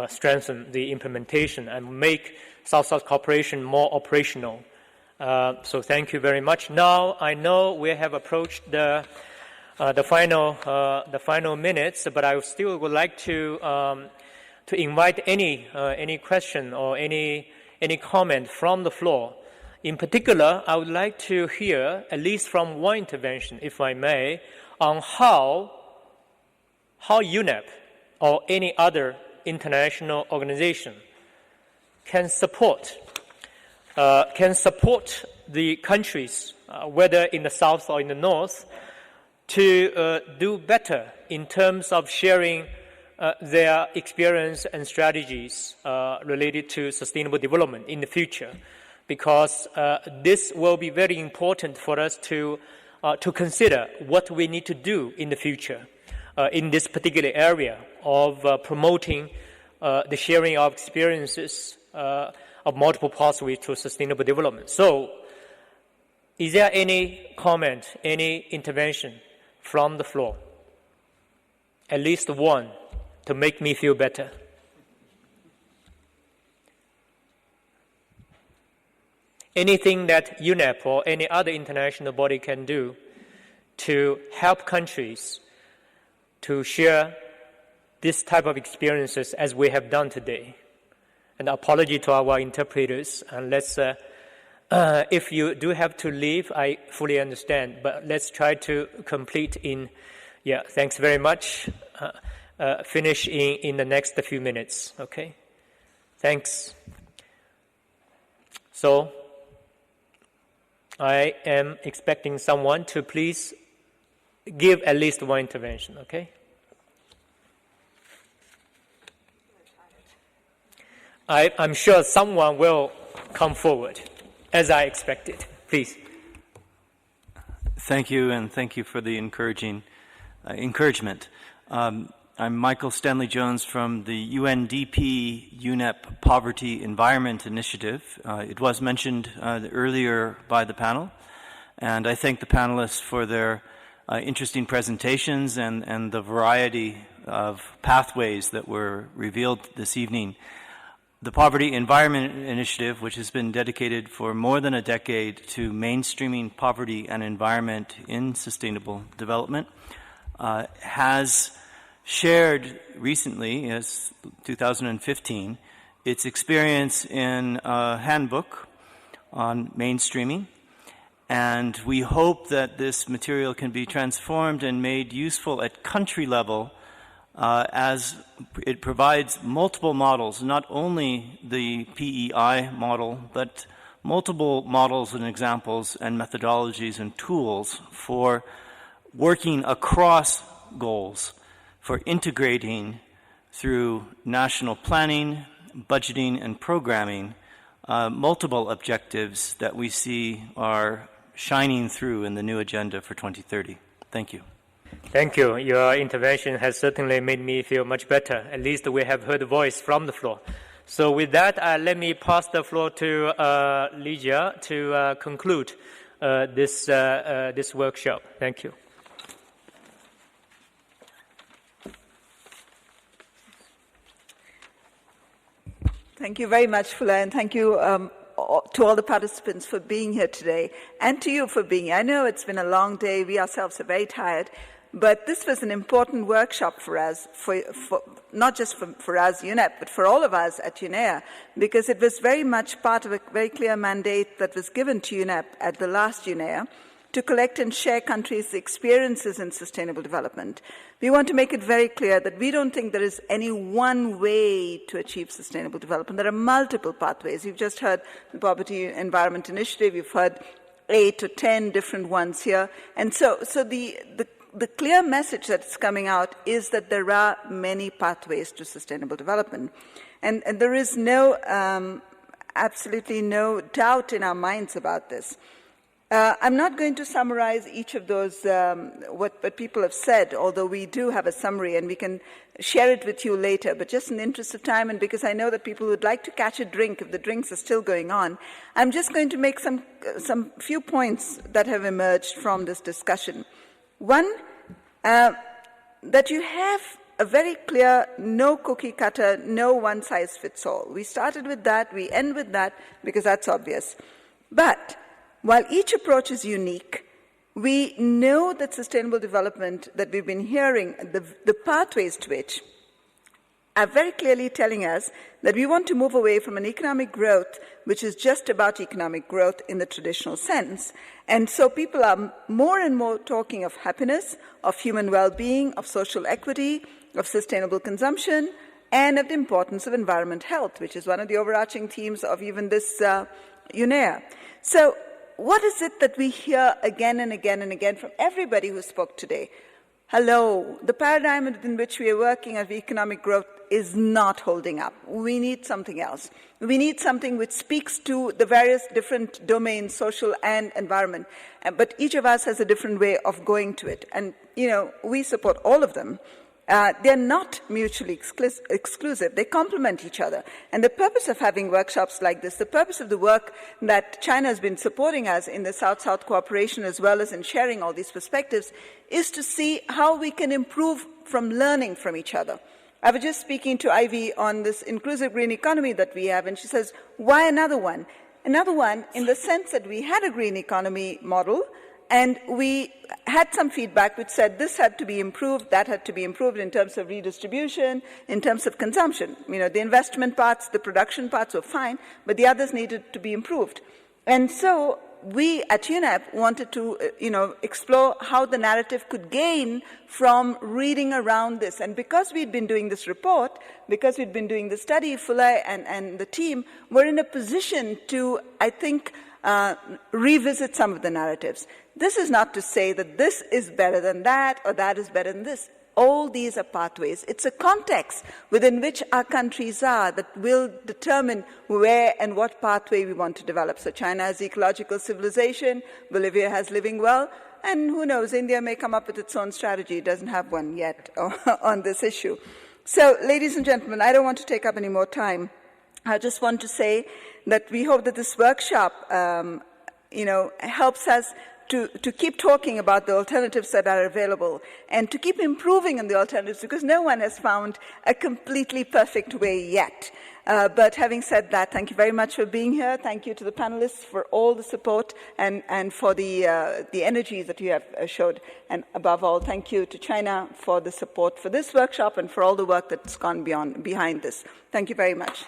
strengthen the implementation and make South-South Cooperation more operational. So thank you very much. Now I know we have approached the final minutes, but I still would like to invite any question or any comment from the floor. In particular, I would like to hear, at least from one intervention, if I may, on how UNEP or any other international organization can support the countries, whether in the south or in the north, to do better in terms of sharing their experience and strategies related to sustainable development in the future. Because this will be very important for us to consider what we need to do in the future in this particular area of promoting the sharing of experiences of multiple pathways to sustainable development. So, is there any comment, any intervention from the floor? At least one to make me feel better. Anything that UNEP or any other international body can do to help countries to share this type of experiences as we have done today. And apology to our interpreters, and let's, if you do have to leave, I fully understand, but let's try to complete in, thanks very much, finish in the next few minutes, okay? Thanks. So, I am expecting someone to please give at least one intervention, okay? I'm sure someone will come forward, as I expected. Please. Thank you, and thank you for the encouragement. I'm Michael Stanley Jones from the UNDP UNEP Poverty Environment Initiative. It was mentioned earlier by the panel, and I thank the panelists for their interesting presentations and the variety of pathways that were revealed this evening. The Poverty Environment Initiative, which has been dedicated for more than a decade to mainstreaming poverty and environment in sustainable development, has shared recently, as 2015, its experience in a handbook on mainstreaming, and we hope that this material can be transformed and made useful at country level as it provides multiple models, not only the PEI model, but multiple models and examples and methodologies and tools for working across goals, for integrating through national planning, budgeting, and programming multiple objectives that we see are shining through in the new agenda for 2030. Thank you. Thank you. Your intervention has certainly made me feel much better. At least we have heard a voice from the floor. So with that, let me pass the floor to Lydia to conclude this workshop. Thank you. Thank you very much, Phula, and thank you to all the participants for being here today, and to you for being here. I know it's been a long day. We ourselves are very tired, but this was an important workshop for us, for not just for us, UNEP, but for all of us at UNEA, because it was very much part of a very clear mandate that was given to UNEP at the last UNEA to collect and share countries' experiences in sustainable development. We want to make it very clear that we don't think there is any one way to achieve sustainable development. There are multiple pathways. You've just heard the Poverty Environment Initiative. You've heard 8 or 10 different ones here. And so the clear message that's coming out is that there are many pathways to sustainable development. And there is absolutely no doubt in our minds about this. I'm not going to summarize each of those, what people have said, although we do have a summary and we can share it with you later. But just in the interest of time, and because I know that people would like to catch a drink if the drinks are still going on, I'm just going to make some few points that have emerged from this discussion. One, that you have a very clear, no cookie cutter, no one size fits all. We started with that, we end with that, because that's obvious. But while each approach is unique, we know that sustainable development that we've been hearing, the pathways to which are very clearly telling us that we want to move away from an economic growth which is just about economic growth in the traditional sense. And so people are more and more talking of happiness, of human well-being, of social equity, of sustainable consumption, and of the importance of environment health, which is one of the overarching themes of even this UNEA. So what is it that we hear again and again and again from everybody who spoke today? Hello, the paradigm in which we are working of economic growth is not holding up. We need something else. We need something which speaks to the various different domains, social and environment. But each of us has a different way of going to it. And, we support all of them. They're not mutually exclusive. They complement each other. And the purpose of having workshops like this, the purpose of the work that China has been supporting us in the South-South cooperation as well as in sharing all these perspectives, is to see how we can improve from learning from each other. I was just speaking to Ivy on this inclusive green economy that we have, and she says, why another one? Another one in the sense that we had a green economy model, and we had some feedback which said this had to be improved, that had to be improved in terms of redistribution, in terms of consumption. The investment parts, the production parts were fine, but the others needed to be improved. And so we at UNEP wanted to, explore how the narrative could gain from reading around this. And because we'd been doing this report, because we'd been doing the study, Fulay and the team, were in a position to, I think, revisit some of the narratives. This is not to say that this is better than that or that is better than this. All these are pathways. It's a context within which our countries are that will determine where and what pathway we want to develop. So China has ecological civilization, Bolivia has living well, and who knows, India may come up with its own strategy. It doesn't have one yet on this issue. So, ladies and gentlemen, I don't want to take up any more time. I just want to say that we hope that this workshop, helps us to keep talking about the alternatives that are available and to keep improving on the alternatives, because no one has found a completely perfect way yet. But having said that, thank you very much for being here. Thank you to the panelists for all the support and for the energy that you have showed. And above all, thank you to China for the support for this workshop and for all the work that's gone behind this. Thank you very much.